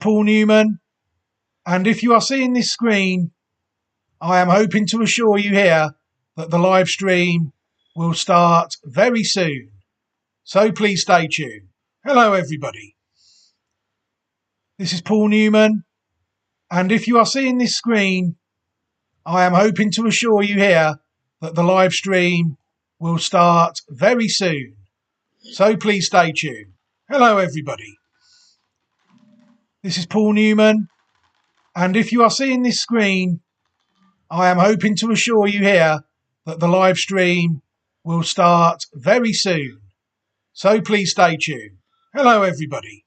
Paul Newman, and if you are seeing this screen, I am hoping to assure you here that the live stream will start very soon. So please stay tuned. Hello everybody. This is Paul Newman, and if you are seeing this screen, I am hoping to assure you here that the live stream will start very soon. So please stay tuned. Hello everybody. This is Paul Newman, and if you are seeing this screen, I am hoping to assure you here that the live stream will start very soon. So please stay tuned. Hello everybody.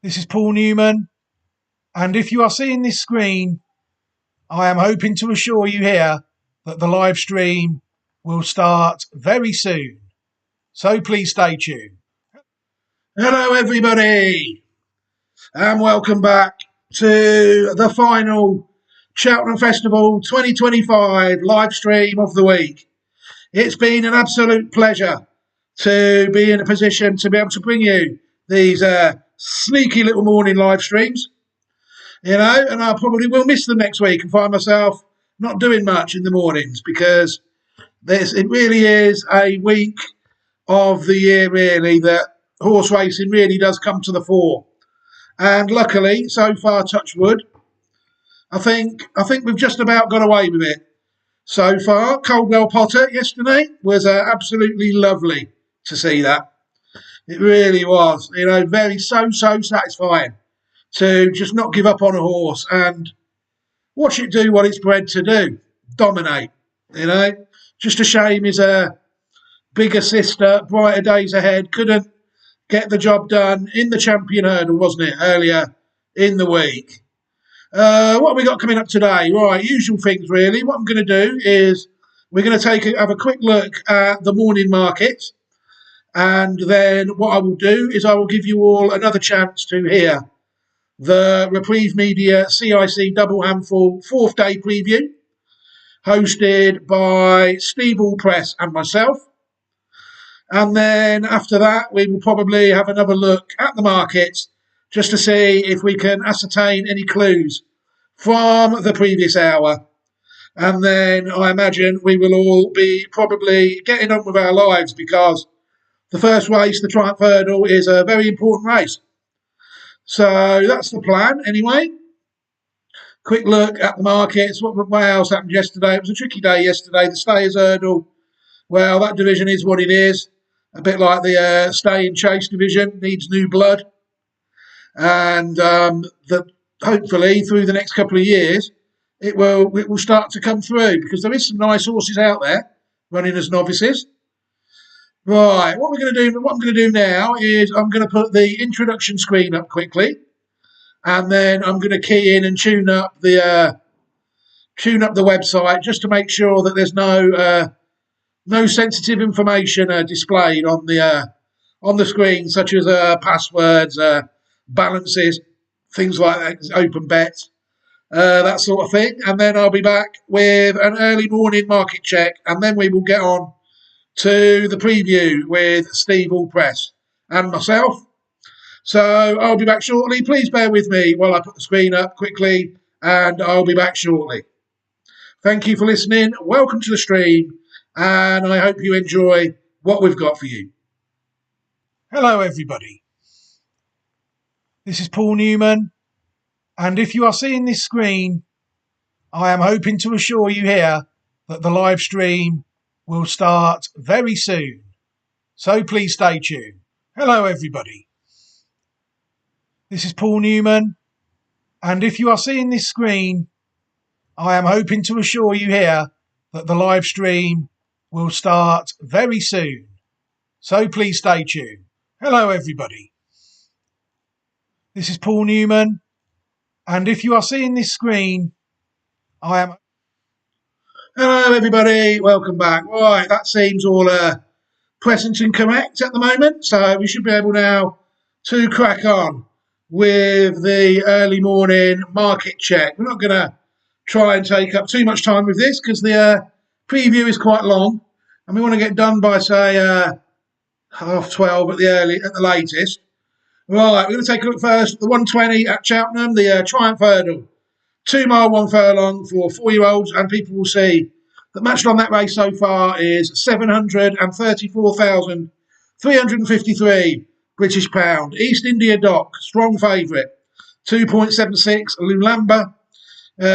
This is Paul Newman, and if you are seeing this screen, I am hoping to assure you here that the live stream will start very soon. So please stay tuned. Hello everybody, and welcome back to the final Cheltenham Festival 2025 live stream of the week. It's been an absolute pleasure to be in a position to be able to bring you these sneaky little morning live streams, and I probably will miss them next week and find myself not doing much in the mornings, because it really is a week of the year really that horse racing really does come to the fore. And luckily, so far, touch wood, I think we've just about got away with it so far. Coldwell Potter yesterday was absolutely lovely to see that. It really was, very so satisfying to just not give up on a horse and watch it do what it's bred to do, dominate. Just a shame his bigger sister, Brighter Days Ahead, couldn't get the job done in the champion hurdle, wasn't it, earlier in the week. What have we got coming up today? Right, usual things really. What I'm going to do is we're going to have a quick look at the morning markets, and then what I will do is I will give you all another chance to hear the Reprieve Media CIC Double Handful 4th day preview, hosted by Steve Allpress and myself. And then after that, we will probably have another look at the markets just to see if we can ascertain any clues from the previous hour. And then I imagine we will all be probably getting on with our lives, because the first race, the Triumph Hurdle, is a very important race. So that's the plan anyway. Quick look at the markets. What else happened yesterday? It was a tricky day yesterday. The Stayers Hurdle, well, that division is what it is. A bit like the Stay and Chase division, needs new blood. And hopefully through the next couple of years, it will start to come through, because there is some nice horses out there running as novices. Right, what I'm going to do now is I'm going to put the introduction screen up quickly, and then I'm going to key in and tune up the website just to make sure that there's no sensitive information displayed on the screen, such as passwords, balances, things like that, open bets, that sort of thing. And then I'll be back with an early morning market check, and then we will get on to the preview with Steve Allpress and myself. So I'll be back shortly. Please bear with me while I put the screen up quickly, and I'll be back shortly. Thank you for listening. Welcome to the stream, and I hope you enjoy what we've got for you. Hello, everybody. This is Paul Newman, and if you are seeing this screen, I am hoping to assure you here that the live stream will start very soon. So please stay tuned. Hello, everybody. This is Paul Newman, and if you are seeing this screen, I am hoping to assure you here that the live stream will start very soon. So please stay tuned. Hello, everybody. This is Paul Newman, and if you are seeing this screen, I am... Hello, everybody. Welcome back. Right, that seems all present and correct at the moment, so we should be able now to crack on with the early morning market check. We're not going to try and take up too much time with this, because the preview is quite long, and we want to get done by, say, 12:30 at the latest. Right, we're going to take a look first at the 120 at Cheltenham, the Triumph Hurdle. 2 mile, 1 furlong for 4-year-olds, and people will see that matched on that race so far is 734,353 British pound. East India Dock, strong favourite. 2.76 Lulamba,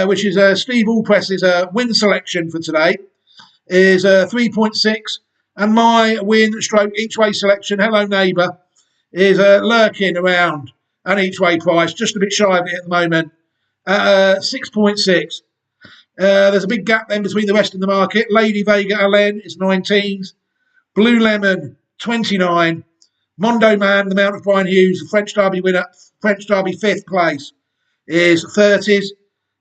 which is Steve Allpress's win selection for today, is 3.6. And my win stroke each way selection, Hello Neighbour, is lurking around an each way price, just a bit shy of it at the moment, at 6.6. There's a big gap then between the rest of the market. Lady Vega Allen is 19s. Blue Lemon, 29. Mondo Man, the Mount of Brian Hughes, the French Derby winner, French Derby 5th place, is 30s.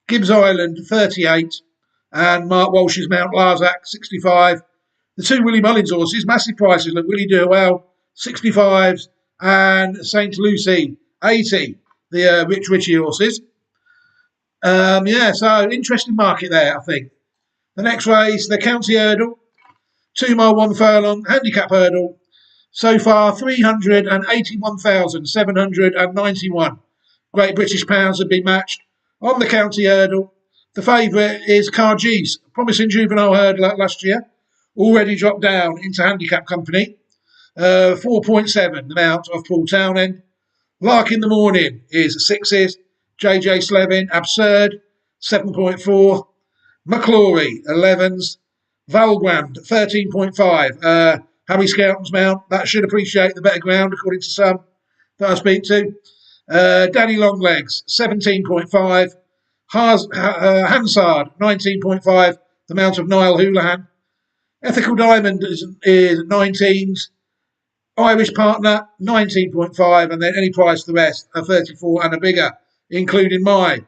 Gibbs Island, 38. And Mark Walsh's Mount Larzac, 65. The 2 Willie Mullins horses, massive prices. Look, Willie do well, 65s. And St. Lucy, 80. The Rich Richie horses. So interesting market there, I think. The next race, the County Hurdle, 2 mile, 1 furlong, handicap hurdle. So far, 381,791 Great British pounds have been matched on the County Hurdle. The favourite is Cargees, promising juvenile hurdler last year, already dropped down into handicap company. 4.7, the mount of Paul Townend. Lark in the Morning is 6s. JJ Slevin, Absurd, 7.4. McClory, 11s. Valgrand, 13.5. Harry Skelton's mount, that should appreciate the better ground, according to some that I speak to. Danny Longlegs, 17.5. Hansard, 19.5. The mount of Niall Houlihan. Ethical Diamond is 19s. Irish Partner, 19.5, and then any price the rest are 34 and a bigger, including my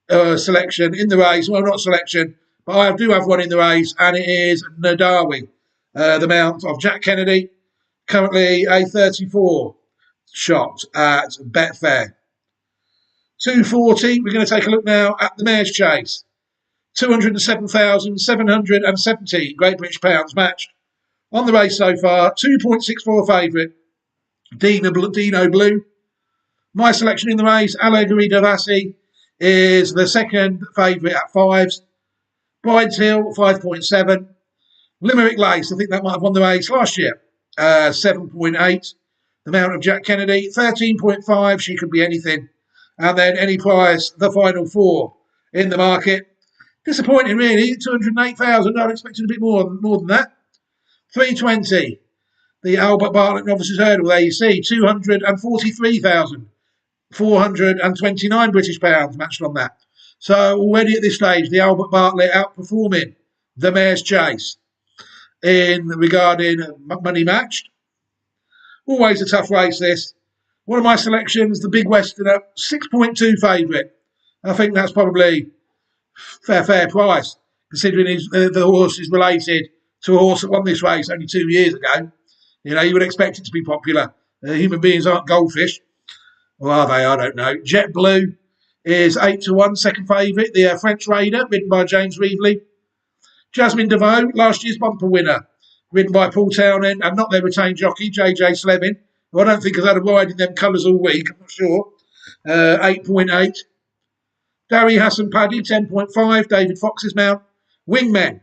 selection in the race. Well, not selection, but I do have one in the race, and it is Nadawi, the mount of Jack Kennedy, currently a 34 shot at Betfair. 240, we're going to take a look now at the Mare's Chase. 207,770 Great British pounds matched. On the race so far, 2.64 favourite, Dino Blue. My selection in the race, Allegory Davassi, is the second favourite at 5s. Bride's Hill, 5.7. Limerick Lace, I think that might have won the race last year, 7.8. The mount of Jack Kennedy, 13.5. She could be anything. And then any price, the final 4 in the market. Disappointing, really. 208,000. I was expecting a bit more than that. 320. The Albert Bartlett Novices Hurdle, there you see, 243,429 British pounds matched on that. So already at this stage, the Albert Bartlett outperforming the Mare's Chase in regarding money matched. Always a tough race, this. One of my selections, the Big Westerner, 6.2 favourite. I think that's probably fair price, considering the horse is related to a horse that won this race only 2 years ago. You know, you would expect it to be popular. Human beings aren't goldfish. Or are they? I don't know. Jet Blue is 8-1, second favourite. The French Raider, ridden by James Reevely. Jasmine DeVoe, last year's bumper winner, ridden by Paul Townend, and not their retained jockey, JJ Slevin, who I don't think has had a ride in them colours all week. I'm not sure. 8.8. Darry Hassan Paddy, 10.5. David Fox's mount. Wingmen,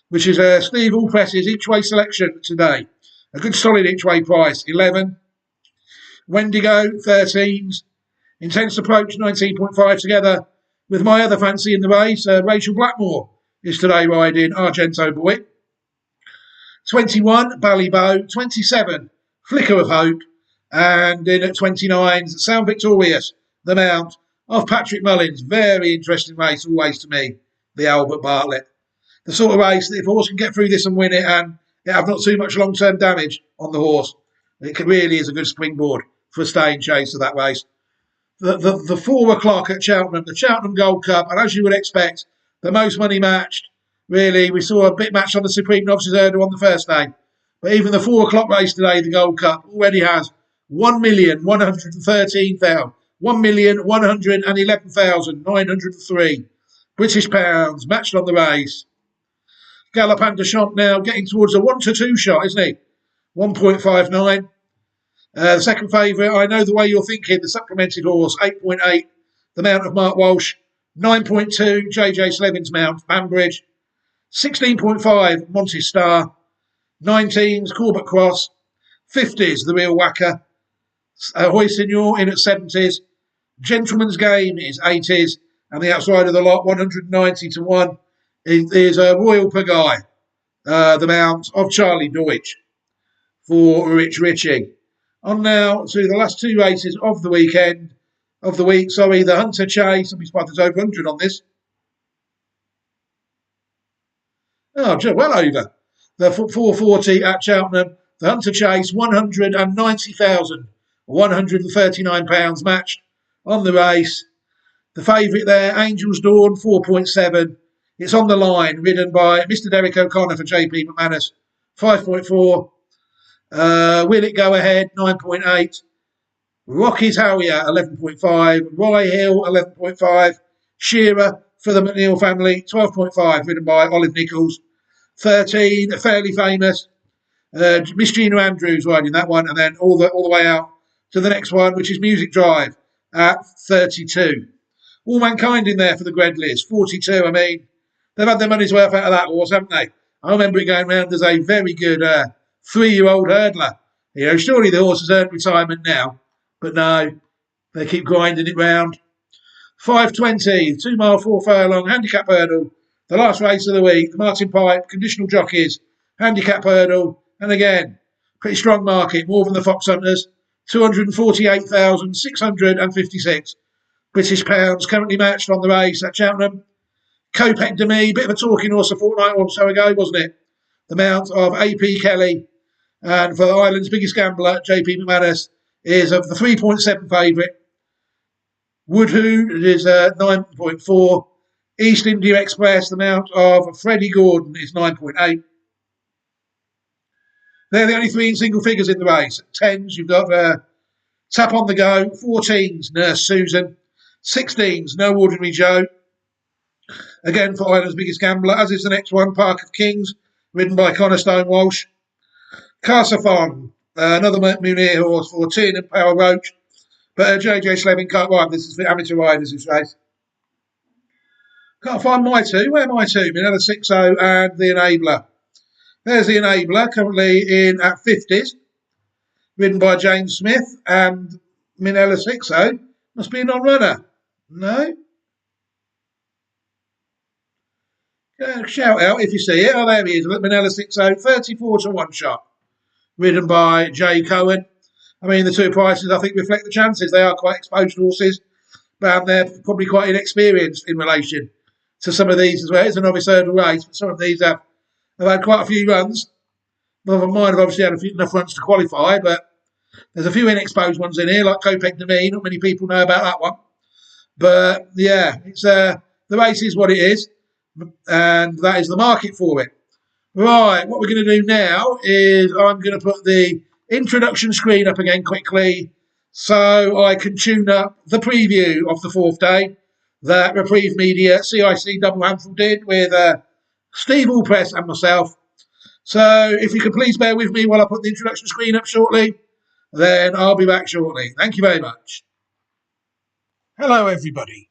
which is Steve Allpress's each-way selection today. A good solid each-way price, 11. Wendigo, 13s. Intense Approach, 19.5, together with my other fancy in the race, Rachel Blackmore, is today riding Argento Boy. 21, Ballybow. 27, Flicker of Hope. And in at 29s, Sound Victorious, the mount of Patrick Mullins. Very interesting race, always to me, the Albert Bartlett. The sort of race that if a horse can get through this and win it and have not too much long-term damage on the horse, it really is a good springboard for a staying chase of that race. The 4 o'clock at Cheltenham, the Cheltenham Gold Cup, and as you would expect, the most money matched. Really, we saw a bit matched on the Supreme Novices Hurdle on the first day. But even the 4 o'clock race today, the Gold Cup, already has 1,111,903 British pounds matched on the race. Galopin de Champ now getting towards a 1-2 shot, isn't he? 1.59. The second favourite, I know the way you're thinking, the supplemented horse, 8.8, the Mount of Mark Walsh, 9.2, JJ Slevin's Mount, Banbridge, 16.5, Monty Star, 19's Corbett Cross, 50's The Real Whacker, Hoy Signor in at 70s, Gentleman's Game is 80s, and the outside of the lot, 190 to 1, is Royal Pagaille, the Mount of Charlie Deutsch for Rich Ritchie. On now to the last two races of the week. The Hunter Chase. I'll be surprised there's over 100 on this. Oh, well over. The 440 at Cheltenham. The Hunter Chase, £190,139 matched on the race. The favourite there, Angel's Dawn, 4.7. It's on the line, ridden by Mr. Derek O'Connor for JP McManus, 5.4. Will It Go Ahead, 9.8. Rocky's Harrier, 11.5. Rye Hill, 11.5. Shearer for the McNeil family, 12.5, ridden by Olive Nichols. 13, Fairly Famous. Miss Gina Andrews riding that one, and then all the way out to the next one, which is Music Drive at 32. All Mankind in there for the Gredleys, 42. I mean, they've had their money's worth out of that horse, haven't they? I remember it going round as a very good 3-year-old hurdler. You know, surely the horse has earned retirement now, but no, they keep grinding it round. 5:20, 2 mile 4 furlong handicap hurdle. The last race of the week, the Martin Pipe conditional jockeys handicap hurdle, and again, pretty strong market, more than the Fox Hunters. 248,656 British pounds currently matched on the race at Cheltenham. Kopek Demi, bit of a talking horse a fortnight or so ago, wasn't it? The Mount of AP Kelly, and for Ireland's biggest gambler, JP McManus, is of the 3.7 favourite. Woodhood is 9.4. East India Express, the Mount of Freddie Gordon, is 9.8. They're the only three in single figures in the race. At 10s, you've got Tap on the Go. 14s, Nurse Susan. 16s, No Ordinary Joe. Again, for Ireland's biggest gambler, as is the next one, Park of Kings, ridden by Connor Stone Walsh. Carsafon, another Munir horse for Tin and Power Roach. But JJ Slevin can't ride. This is for amateur riders, this race. Can't find my two. Where are my two? Minella 6-0 and the Enabler. There's the Enabler, currently in at 50s, ridden by James Smith, and Minella 6-0 must be a non-runner. No? Shout out if you see it. Oh, there he is. Minella 6-0, 34 to 1 shot, ridden by Jay Cohen. I mean, the two prices, I think, reflect the chances. They are quite exposed horses, but they're probably quite inexperienced in relation to some of these as well. It's a novice hurdle race, but some of these have had quite a few runs. Mine have obviously had enough runs to qualify, but there's a few inexposed ones in here, like Kopek Demi. Not many people know about that one. But yeah, it's the race is what it is, and that is the market for it. Right, what we're going to do now is I'm going to put the introduction screen up again quickly so I can tune up the preview of the fourth day that Reprieve Media CIC Double Handful did with Steve Allpress and myself. So if you could please bear with me while I put the introduction screen up shortly, then I'll be back shortly. Thank you very much. Hello, everybody.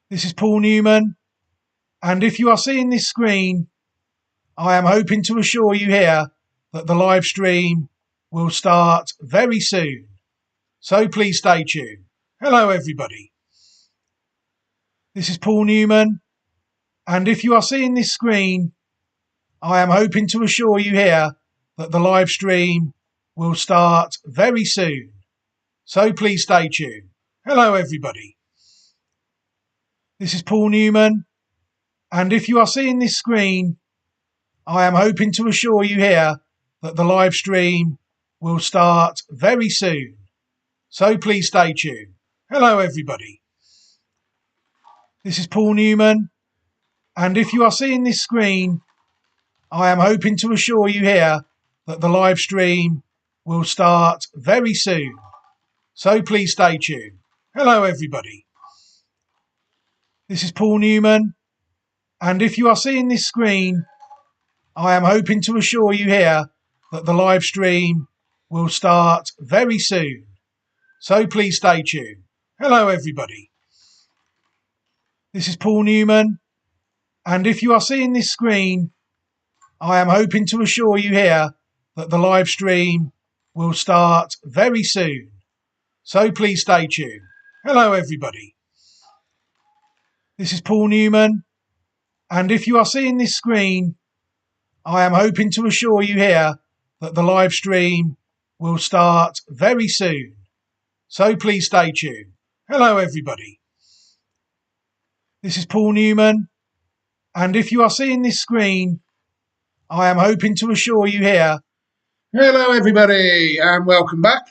This is Paul Newman, and if you are seeing this screen, I am hoping to assure you here that the live stream will start very soon. So please stay tuned. Hello, everybody. This is Paul Newman, and if you are seeing this screen, I am hoping to assure you here that the live stream will start very soon. So please stay tuned. Hello, everybody. This is Paul Newman, and if you are seeing this screen, I am hoping to assure you here that the live stream will start very soon. So please stay tuned. Hello, everybody. This is Paul Newman, and if you are seeing this screen, I am hoping to assure you here that the live stream will start very soon. So please stay tuned. Hello, everybody. This is Paul Newman, and if you are seeing this screen, I am hoping to assure you here that the live stream will start very soon. So please stay tuned. Hello, everybody. This is Paul Newman. And if you are seeing this screen, I am hoping to assure you here that the live stream will start very soon. So please stay tuned. Hello, everybody. This is Paul Newman. And if you are seeing this screen, I am hoping to assure you here that the live stream will start very soon. So please stay tuned. Hello, everybody. This is Paul Newman. And if you are seeing this screen, I am hoping to assure you here. Hello, everybody, and welcome back.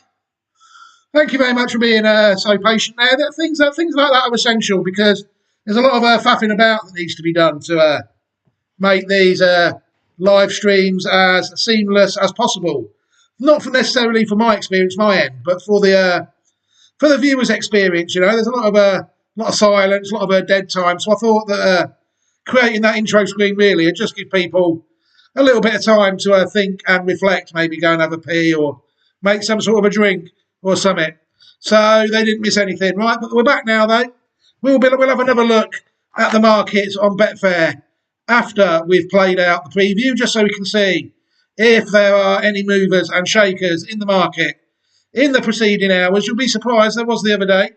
Thank you very much for being so patient there. Things like that are essential because there's a lot of faffing about that needs to be done to make these live streams as seamless as possible. Not necessarily for my experience, my end, but for the viewers' experience. You know, there's a lot of silence, a lot of dead time. So I thought that creating that intro screen really would just give people a little bit of time to think and reflect, maybe go and have a pee or make some sort of a drink or something. So they didn't miss anything, right? But we're back now, though. We'll have another look at the markets on Betfair after we've played out the preview, just so we can see if there are any movers and shakers in the market in the preceding hours. You'll be surprised, there was the other day.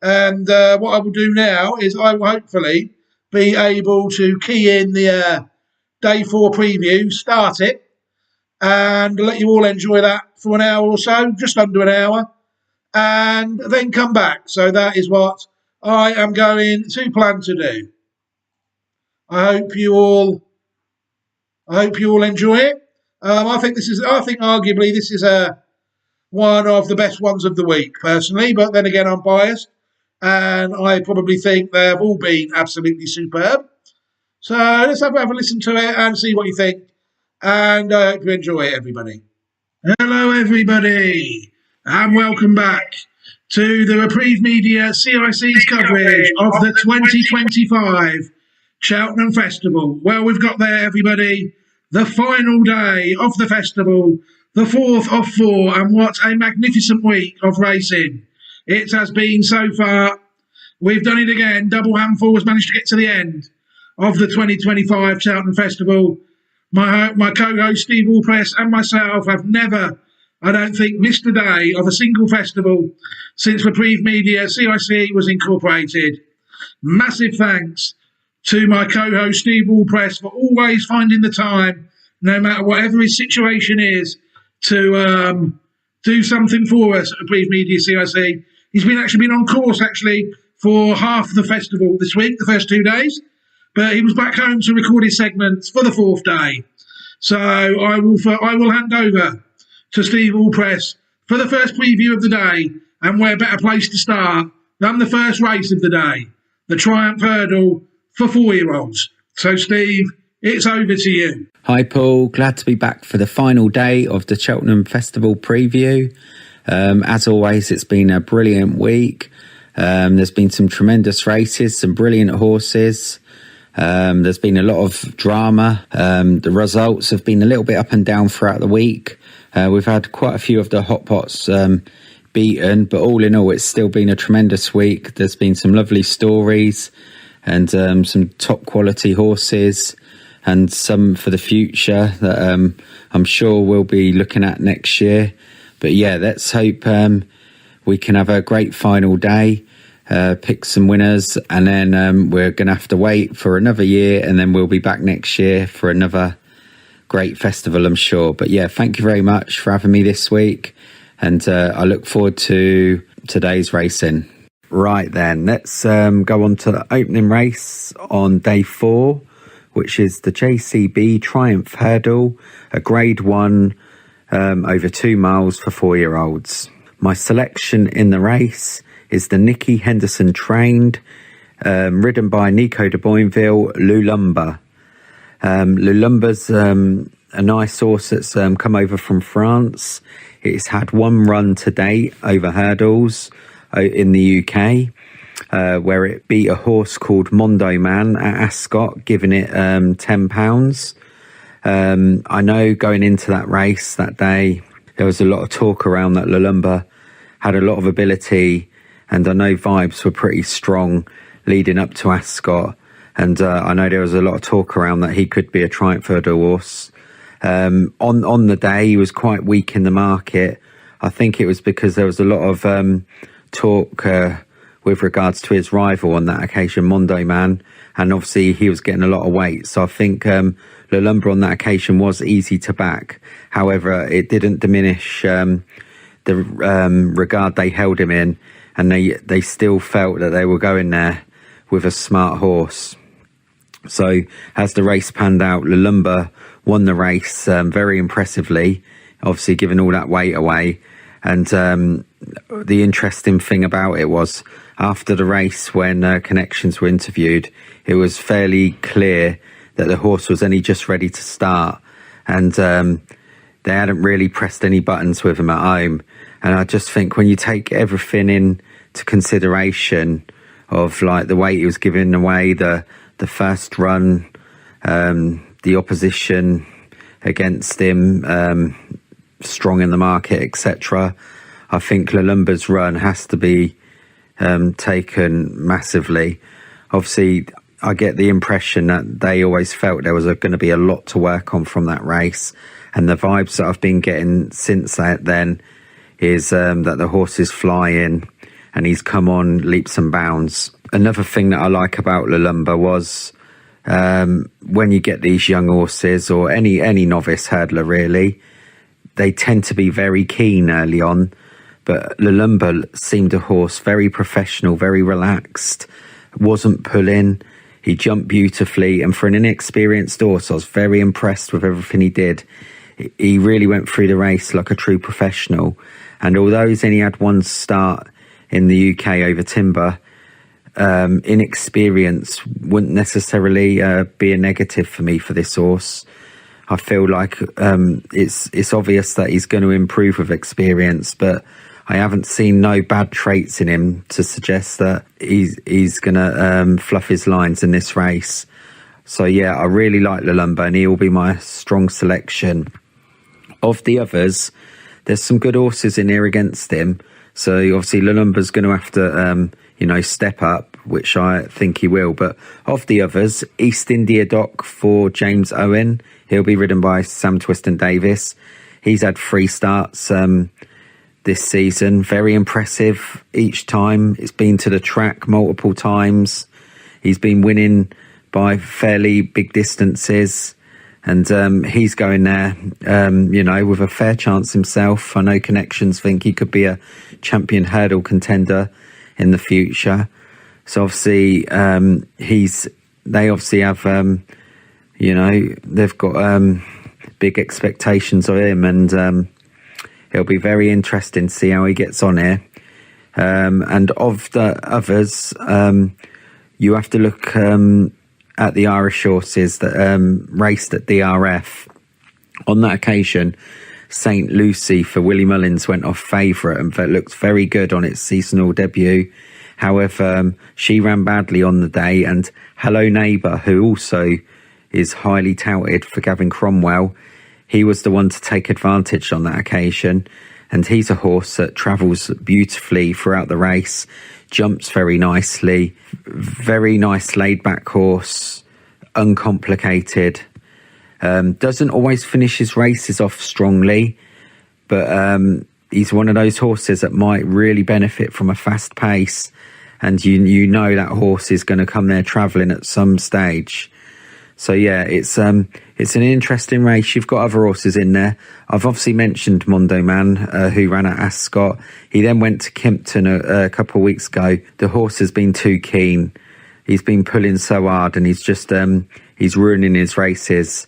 And what I will do now is I will hopefully be able to key in the Day 4 preview, start it, and let you all enjoy that for an hour or so, just under an hour, and then come back. So that is what I am going to plan to do. I hope you all enjoy it. I think arguably this is one of the best ones of the week, personally, but then again, I'm biased, and I probably think they have all been absolutely superb. So let's have a listen to it and see what you think. And I hope you enjoy it, everybody. Hello, everybody, and welcome back to the Reprieve Media CIC's coverage of the 2025 Cheltenham Festival. Well, we've got there, everybody, the final day of the festival, the 4th of 4, and what a magnificent week of racing it has been so far. We've done it again. Double Handful has managed to get to the end of the 2025 Cheltenham Festival. My co-host Steve Allpress and myself have never, I don't think, missed a day of a single festival since Reprieve Media CIC was incorporated. Massive thanks to my co-host Steve Allpress for always finding the time, no matter whatever his situation is, to do something for us at Reprieve Media CIC. He's been on course for half the festival this week, the first 2 days. But he was back home to record his segments for the 4th day. So I will hand over to Steve Allpress for the first preview of the day, and where better place to start than the first race of the day, the Triumph Hurdle for 4-year-olds. So Steve, it's over to you. Hi Paul, glad to be back for the final day of the Cheltenham Festival preview. As always, it's been a brilliant week. There's been some tremendous races, some brilliant horses. There's been a lot of drama. The results have been a little bit up and down throughout the week. We've had quite a few of the hot pots beaten, but all in all, it's still been a tremendous week. There's been some lovely stories and some top quality horses and some for the future that I'm sure we'll be looking at next year. But yeah, let's hope we can have a great final day. Pick some winners, and then we're going to have to wait for another year, and then we'll be back next year for another great festival, I'm sure. But yeah, thank you very much for having me this week, and I look forward to today's racing. Right then, let's go on to the opening race on day 4, which is the JCB Triumph Hurdle, a Grade 1 over 2 miles for 4-year-olds. My selection in the race is the Nicky Henderson trained, ridden by Nico de Boinville, Lulumba. Lulumba's a nice horse that's come over from France. It's had 1 run to date over hurdles in the UK, where it beat a horse called Mondo Man at Ascot, giving it £10. I know going into that race that day, there was a lot of talk around that Lalumba had a lot of ability, and I know vibes were pretty strong leading up to Ascot. And I know there was a lot of talk around that he could be a Triumph Hurdle horse. On the day, he was quite weak in the market. I think it was because there was a lot of talk with regards to his rival on that occasion, Mondo Man, and obviously he was getting a lot of weight. So I think Lalumba on that occasion was easy to back. However, it didn't diminish the regard they held him in, and they still felt that they were going there with a smart horse. So as the race panned out, Lalumba won the race very impressively, obviously giving all that weight away. And the interesting thing about it was, after the race, when Connections were interviewed, it was fairly clear that the horse was only just ready to start, and they hadn't really pressed any buttons with him at home. And I just think when you take everything into consideration, of like the way he was giving away the first run, the opposition against him, strong in the market, etc. I think Lalumba's run has to be taken massively. Obviously, I get the impression that they always felt there was going to be a lot to work on from that race, and the vibes that I've been getting since that then is that the horse is flying and he's come on leaps and bounds. Another thing that I like about Lalumba was when you get these young horses, or any novice hurdler really, they tend to be very keen early on. But Lalumba seemed a horse very professional, very relaxed, wasn't pulling. He jumped beautifully, and for an inexperienced horse, I was very impressed with everything he did. He really went through the race like a true professional. And although he's only had one start in the UK over Timber, inexperience wouldn't necessarily be a negative for me for this horse. I feel like it's obvious that he's going to improve with experience, but I haven't seen no bad traits in him to suggest that he's going to fluff his lines in this race. So yeah, I really like Lalumba, and he will be my strong selection. Of the others, there's some good horses in here against him. So obviously Lalumba's going to have to, step up, which I think he will. But of the others, East India Dock for James Owen. He'll be ridden by Sam Twiston-Davis. He's had 3 starts this season. Very impressive each time. It's been to the track multiple times. He's been winning by fairly big distances. And he's going there, with a fair chance himself. I know Connections think he could be a champion hurdle contender in the future. So obviously, they obviously have, they've got big expectations of him, and it'll be very interesting to see how he gets on here. And of the others, you have to look at the Irish horses that raced at DRF. On that occasion, St. Lucy for Willie Mullins went off favourite, and that looked very good on its seasonal debut. However, she ran badly on the day, and Hello Neighbour, who also is highly touted for Gavin Cromwell, he was the one to take advantage on that occasion. And he's a horse that travels beautifully throughout the race, jumps very nicely, very nice laid back horse, uncomplicated. Doesn't always finish his races off strongly, but he's one of those horses that might really benefit from a fast pace, and you know that horse is going to come there travelling at some stage. So yeah, it's an interesting race. You've got other horses in there. I've obviously mentioned Mondo Man, who ran at Ascot. He then went to Kempton a couple of weeks ago. The horse has been too keen. He's been pulling so hard, and he's just he's ruining his races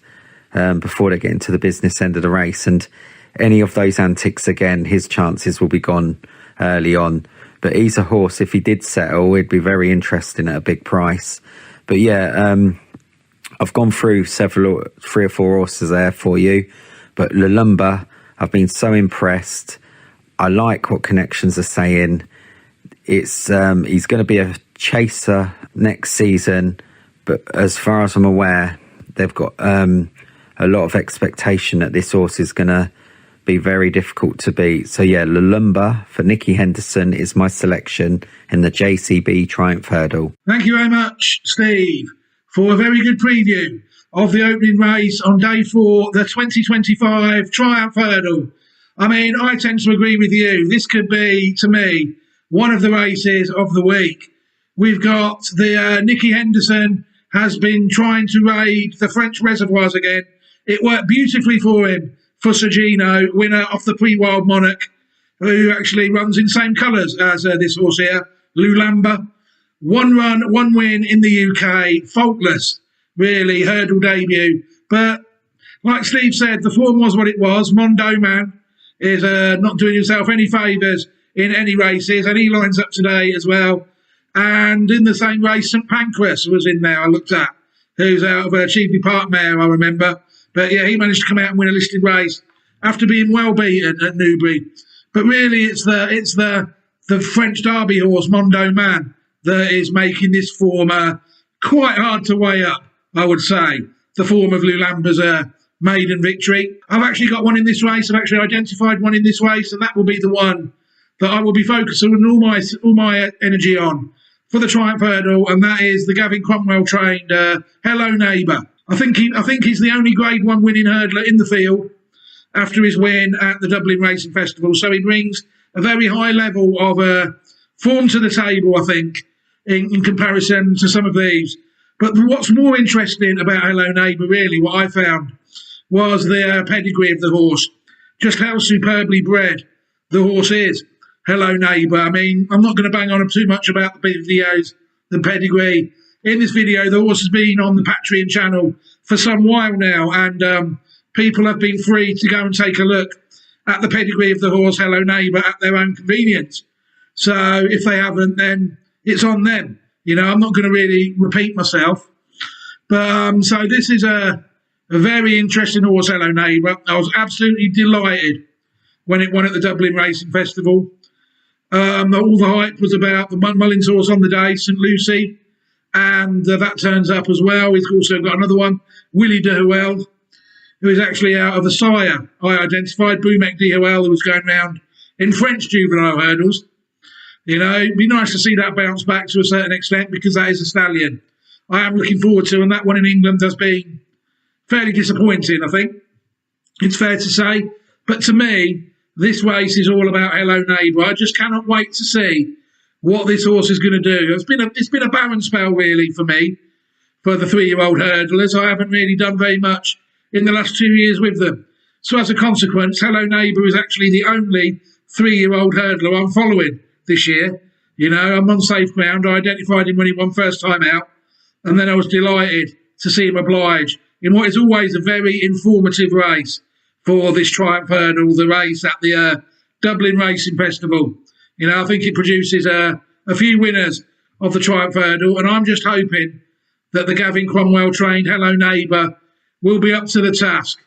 before they get into the business end of the race. And any of those antics again, his chances will be gone early on. But he's a horse, if he did settle, it'd be very interesting at a big price. But yeah, I've gone through 3 or 4 horses there for you, but Lalumba, I've been so impressed. I like what Connections are saying. It's he's going to be a chaser next season, but as far as I'm aware, they've got a lot of expectation that this horse is going to be very difficult to beat. So yeah, Lulumba for Nicky Henderson is my selection in the JCB Triumph Hurdle. Thank you very much, Steve, for a very good preview of the opening race on day 4, the 2025 Triumph Hurdle. I mean, I tend to agree with you. This could be, to me, one of the races of the week. We've got the Nicky Henderson has been trying to raid the French reservoirs again. It worked beautifully for him, for Sergino, winner of the Pre-Wild Monarch, who actually runs in same colours as this horse here, Lulamba. 1 run, 1 win in the UK, faultless, really, hurdle debut. But like Steve said, the form was what it was. Mondo Man is not doing himself any favours in any races, and he lines up today as well. And in the same race, St Pancras was in there, I looked at, who's out of a Cheveley Park mare, I remember. But yeah, he managed to come out and win a listed race after being well beaten at Newbury. But really, it's the French Derby horse, Mondo Man, that is making this form quite hard to weigh up, I would say. The form of Lulamba's maiden victory. I've actually got one in this race. I've actually identified one in this race, and that will be the one that I will be focusing all my energy on for the Triumph Hurdle, and that is the Gavin Cromwell trained Hello Neighbour. I think he's the only Grade 1 winning hurdler in the field after his win at the Dublin Racing Festival. So he brings a very high level of form to the table, I think, in comparison to some of these. But what's more interesting about Hello Neighbour, really, what I found, was the pedigree of the horse, just how superbly bred the horse is. Hello Neighbour. I mean, I'm not going to bang on too much about the videos, the pedigree. In this video, the horse has been on the Patreon channel for some while now, and people have been free to go and take a look at the pedigree of the horse, Hello Neighbour, at their own convenience. So if they haven't, then it's on them. You know, I'm not going to really repeat myself. But so this is a very interesting horse, Hello Neighbour. I was absolutely delighted when it won at the Dublin Racing Festival. All the hype was about the Mullins horse on the day, St Lucy, and that turns up as well. We've also got another one, Willie de Huel, who is actually out of a sire I identified, Boumek de Huel, who was going round in French juvenile hurdles. You know, it'd be nice to see that bounce back to a certain extent, because that is a stallion I am looking forward to, and that one in England has been fairly disappointing, I think. It's fair to say. But to me, this race is all about Hello Neighbour. I just cannot wait to see what this horse is going to do. It's been a barren spell, really, for me, for the 3-year-old hurdlers. I haven't really done very much in the last 2 years with them. So as a consequence, Hello Neighbour is actually the only 3-year-old hurdler I'm following this year. You know, I'm on safe ground. I identified him when he won first time out, and then I was delighted to see him oblige in what is always a very informative race for this Triumph Hurdle, the race at the Dublin Racing Festival. You know, I think it produces a few winners of the Triumph Hurdle, and I'm just hoping that the Gavin Cromwell trained Hello Neighbour will be up to the task.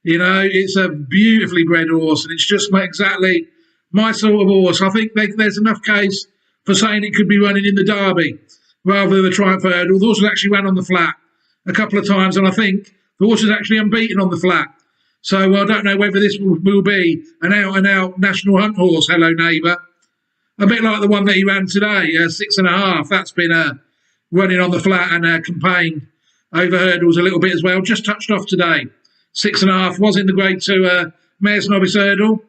You know, it's a beautifully bred horse, and it's just exactly my sort of horse. I think there's enough case for saying it could be running in the Derby rather than the Triumph Hurdle. The horse has actually ran on the flat a couple of times, and I think the horse is actually unbeaten on the flat. So I don't know whether this will be an out-and-out national hunt horse, Hello Neighbour. A bit like the one that he ran today, 6.5. That's been running on the flat and campaigned over hurdles a little bit as well. Just touched off today. 6.5 was in the Grade 2 Mare's Novice Hurdle.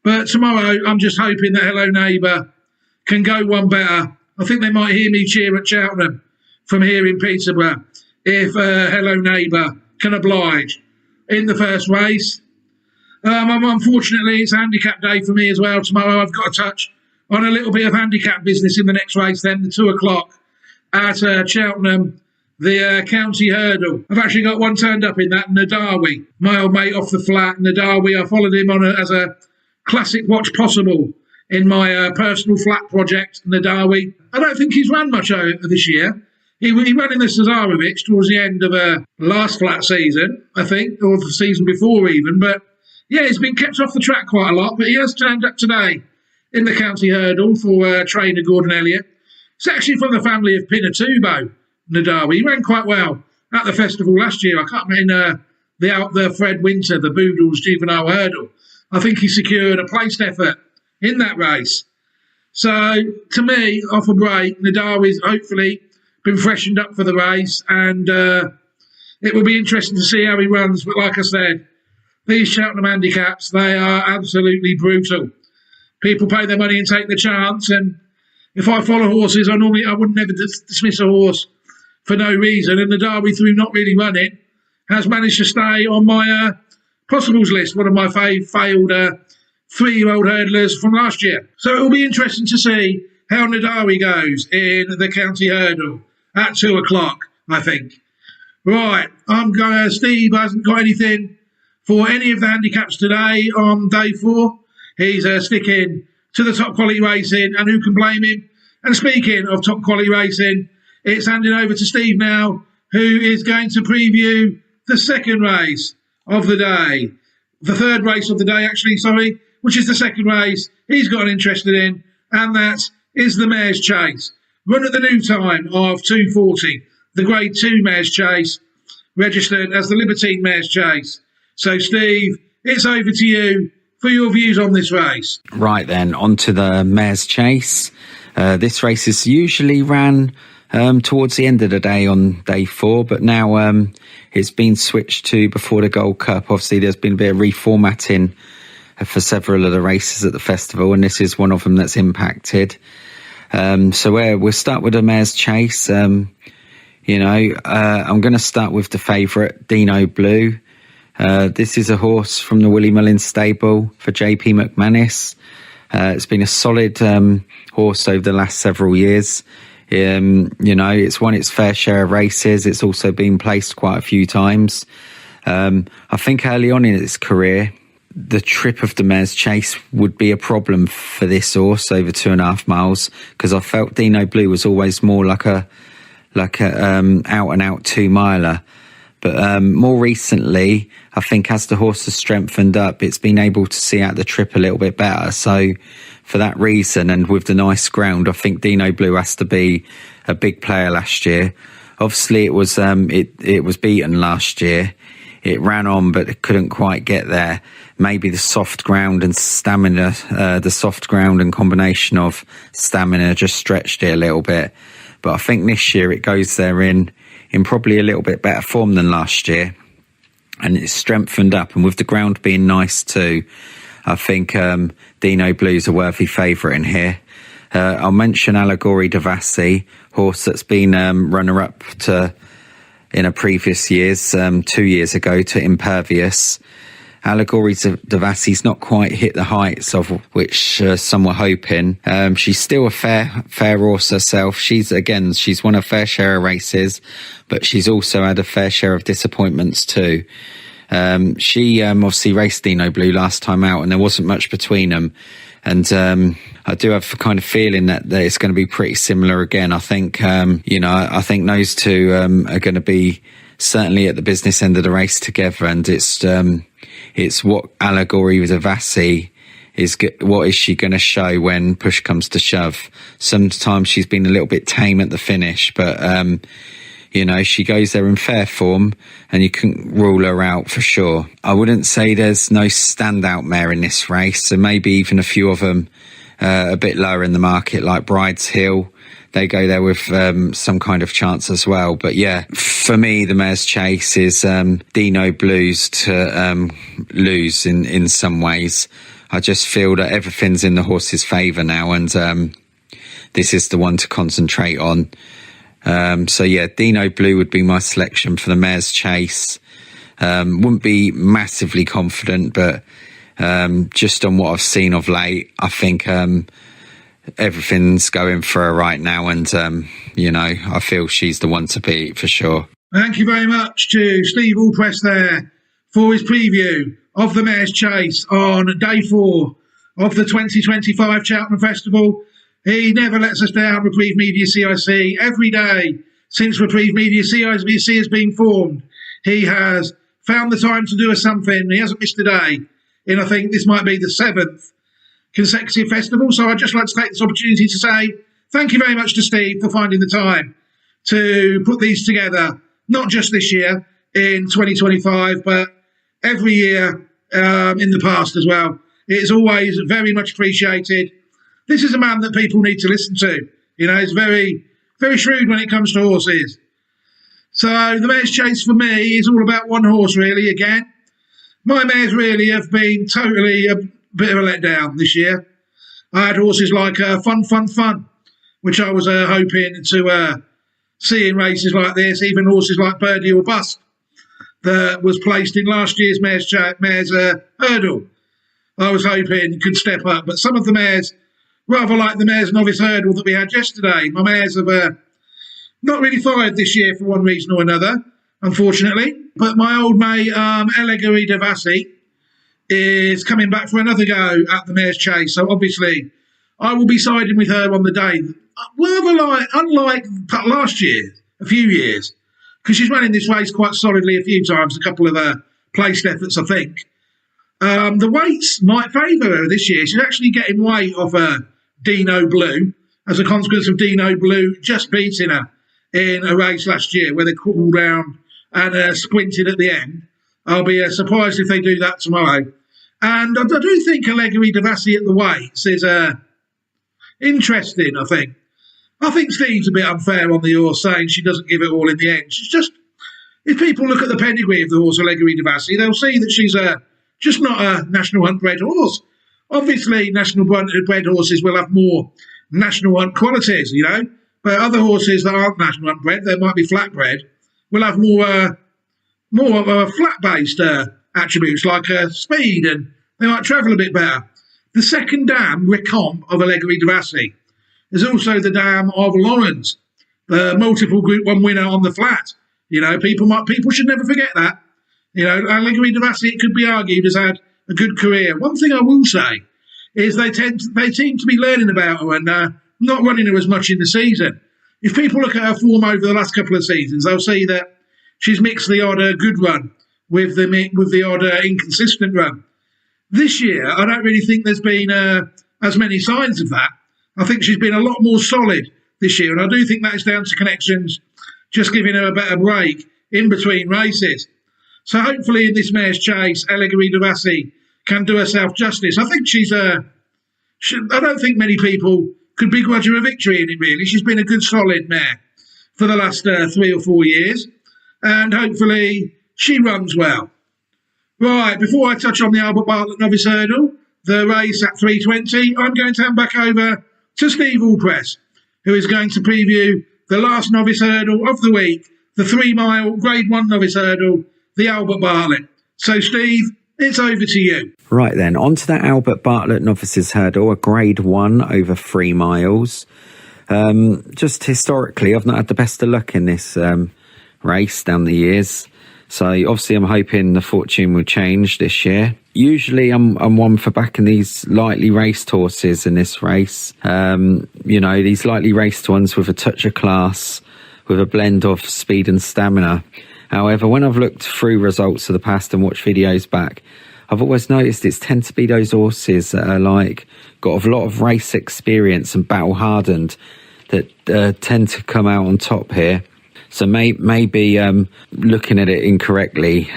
But tomorrow, I'm just hoping that Hello Neighbour can go one better. I think they might hear me cheer at Cheltenham from here in Peterborough if Hello Neighbour can oblige in the first race. Unfortunately, it's a handicap day for me as well tomorrow. I've got to touch on a little bit of handicap business in the next race then, the 2 o'clock at Cheltenham, the county hurdle. I've actually got one turned up in that, Nadawi, my old mate off the flat. Nadawi, I followed him on as a classic watch possible in my personal flat project, Nadawi. I don't think he's run much this year. He ran in the Cesarovic towards the end of last flat season, I think, or the season before even. But yeah, he's been kept off the track quite a lot, but he has turned up today in the county hurdle for trainer Gordon Elliott. It's actually from the family of Pinatubo, Nadawi. He ran quite well at the festival last year. I can't remember the Fred Winter, the Boodles juvenile hurdle. I think he secured a placed effort in that race. So, to me, off a break, Nadawi's hopefully been freshened up for the race, and it will be interesting to see how he runs. But like I said, these Cheltenham handicaps, they are absolutely brutal. People pay their money and take the chance, and if I follow horses, I would never dismiss a horse for no reason, and Nadawi, through not really running, has managed to stay on my possibles list, one of my failed 3-year-old hurdlers from last year. So it will be interesting to see how Nadawi goes in the county hurdle at 2 o'clock, I think. Right, Steve hasn't got anything for any of the handicaps today on day 4. He's sticking to the top quality racing, and who can blame him? And speaking of top quality racing, it's handing over to Steve now, who is going to preview the second race of the day. The third race of the day, actually, sorry, which is the second race he's gotten interested in, and that is the Mare's Chase. Run at the new time of 2:40, the Grade 2 Mare's Chase, registered as the Libertine Mare's Chase. So, Steve, it's over to you for your views on this race. Right then, on to the Mare's Chase. This race is usually ran towards the end of the day on day 4, but now it's been switched to before the Gold Cup. Obviously, there's been a bit of reformatting for several of the races at the festival, and this is one of them that's impacted. So we'll start with the Mare's Chase. I'm going to start with the favourite, Dino Blue. This is a horse from the Willie Mullins stable for JP McManus. It's been a solid horse over the last several years. It's won its fair share of races. It's also been placed quite a few times. I think early on in its career, the trip of the Mare's Chase would be a problem for this horse over 2.5 miles, because I felt Dino Blue was always more like a out and out 2-miler. But more recently, I think as the horse has strengthened up, it's been able to see out the trip a little bit better. So for that reason, and with the nice ground, I think Dino Blue has to be a big player last year. Obviously, it was beaten last year. It ran on, but it couldn't quite get there. Maybe the soft ground and stamina, the soft ground and combination of stamina just stretched it a little bit. But I think this year it goes there in probably a little bit better form than last year. And it's strengthened up. And with the ground being nice too, I think Dino Blue's a worthy favourite in here. I'll mention Allegory Devassi, horse that's been runner-up to in a previous years, 2 years ago, to Impervious. Allegory Devassi's not quite hit the heights of which some were hoping. She's still a fair horse herself. She's won a fair share of races, but she's also had a fair share of disappointments too. She obviously raced Dino Blue last time out, and there wasn't much between them. And I do have a kind of feeling that it's going to be pretty similar again. I think I think those two are going to be certainly at the business end of the race together, and it's what Allegory with Devassi what is she going to show when push comes to shove. Sometimes she's been a little bit tame at the finish, but she goes there in fair form, and you couldn't rule her out for sure. I wouldn't say there's no standout mare in this race, so maybe even a few of them a bit lower in the market, like Bride's Hill. They go there with some kind of chance as well. But yeah, for me, the Mare's Chase is Dino Blue's to lose in some ways. I just feel that everything's in the horse's favour now, and this is the one to concentrate on. So yeah, Dino Blue would be my selection for the Mare's Chase. Wouldn't be massively confident, but just on what I've seen of late, I think everything's going for her right now, and I feel she's the one to beat for sure. Thank you very much to Steve Allpress there for his preview of the Mare's Chase on day 4 of the 2025 Cheltenham Festival. He never lets us down, Reprieve Media CIC. Every day since Reprieve Media CIC has been formed, he has found the time to do us something. He hasn't missed a day in, I think this might be the 7th consecutive festival. So I'd just like to take this opportunity to say thank you very much to Steve for finding the time to put these together, not just this year in 2025, but every year in the past as well. It's always very much appreciated. This is a man that people need to listen to. He's very, very shrewd when it comes to horses. So the Mare's Chase for me is all about one horse, really, again. My mares really have been totally a bit of a letdown this year. I had horses like Fun, which I was hoping to see in races like this, even horses like Birdie or Bust, that was placed in last year's mare's hurdle. I was hoping could step up, but some of the mares, rather like the mare's novice hurdle that we had yesterday, my mares have not really fired this year for one reason or another, unfortunately. But my old mate, Allegory de Vassi, is coming back for another go at the Mare's Chase. So obviously, I will be siding with her on the day. Unlike last year, a few years, because she's running this race quite solidly a few times, a couple of placed efforts, I think. The weights might favour her this year. She's actually getting weight off Dino Blue as a consequence of Dino Blue just beating her in a race last year where they crawled down and sprinted at the end. I'll be surprised if they do that tomorrow. And I do think Allegory de Vassi at the weights is interesting, I think. I think Steve's a bit unfair on the horse, saying she doesn't give it all in the end. She's just, if people look at the pedigree of the horse Allegory de Vassi, they'll see that she's just not a National Hunt bred horse. Obviously, National bred horses will have more National Hunt qualities, but other horses that aren't National Hunt bred, they might be flat bred, will have more flat-based attributes like speed, and they might travel a bit better. The second dam, Recomp, of Allegory de Vassi, is also the dam of Lawrence, the multiple Group 1 winner on the flat. People should never forget that. Allegory de Vassi, it could be argued, has had a good career. One thing I will say is they seem to be learning about her and not running her as much in the season. If people look at her form over the last couple of seasons, they'll see that she's mixed the odd good run with the odd inconsistent run. This year, I don't really think there's been as many signs of that. I think she's been a lot more solid this year, and I do think that is down to connections just giving her a better break in between races. So hopefully in this Mare's Chase, Allegory de Vassi can do herself justice. I think I don't think many people could begrudge her a victory in it, really. She's been a good, solid mare for the last 3 or 4 years, and hopefully she runs well. Right, before I touch on the Albert Bartlett Novice Hurdle, the race at 3:20, I'm going to hand back over to Steve Allpress, who is going to preview the last Novice Hurdle of the week, the 3-mile Grade 1 Novice Hurdle, the Albert Bartlett. So, Steve, it's over to you. Right then, on to that Albert Bartlett Novices Hurdle, a Grade 1 over 3 miles. Just historically, I've not had the best of luck in this race down the years. So obviously I'm hoping the fortune will change this year. Usually I'm one for backing these lightly raced horses in this race. These lightly raced ones with a touch of class, with a blend of speed and stamina. However, when I've looked through results of the past and watched videos back, I've always noticed it's tend to be those horses that are got a lot of race experience and battle hardened that tend to come out on top here. So maybe looking at it incorrectly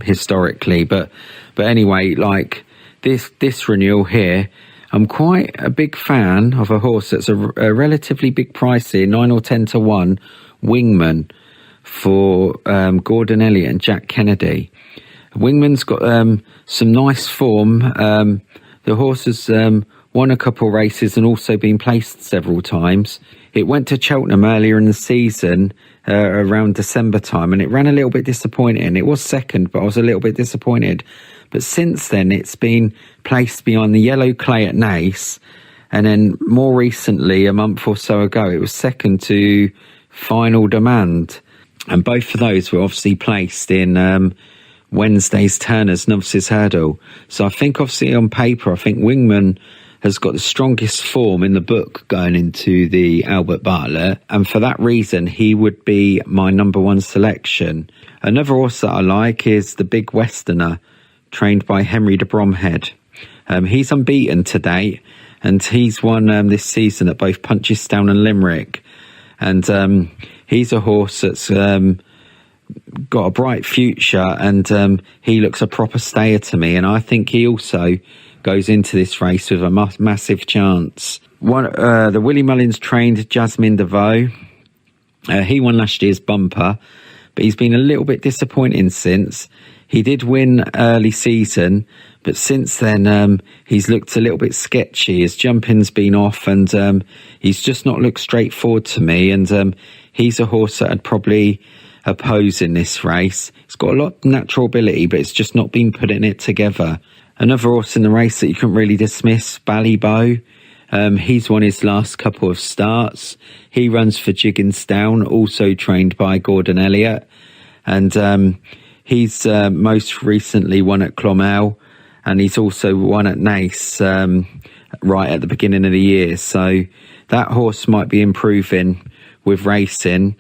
historically, but anyway, this renewal here, I'm quite a big fan of a horse that's a relatively big price here, 9 or 10 to 1, Wingman, for Gordon Elliott and Jack Kennedy. Wingman's got some nice form. The horse has won a couple races and also been placed several times. It went to Cheltenham earlier in the season, around December time, and it ran a little bit disappointing. It was second, but I was a little bit disappointed. But since then, it's been placed behind the Yellow Clay at Naas, and then more recently, a month or so ago, it was second to Final Demand. And both of those were obviously placed in Wednesday's Turner's Novices Hurdle. So I think obviously on paper, I think Wingman has got the strongest form in the book going into the Albert Bartlett, and for that reason he would be my number 1 selection. Another horse that I like is the Big Westerner, trained by Henry de Bromhead. He's unbeaten to date, and he's won this season at both Punchestown and Limerick, and he's a horse that's got a bright future, and he looks a proper stayer to me, and I think he also goes into this race with a massive chance. The Willie Mullins trained Jasmine DeVoe. He won last year's bumper, but he's been a little bit disappointing since. He did win early season, but since then he's looked a little bit sketchy. His jumping's been off, and he's just not looked straightforward to me. And he's a horse that I'd probably oppose in this race. He's got a lot of natural ability, but it's just not been putting it together. Another horse in the race that you couldn't really dismiss, Ballybow. He's won his last couple of starts. He runs for Jigginsdown, also trained by Gordon Elliott. And he's most recently won at Clonmel, and he's also won at Naas right at the beginning of the year. So that horse might be improving with racing.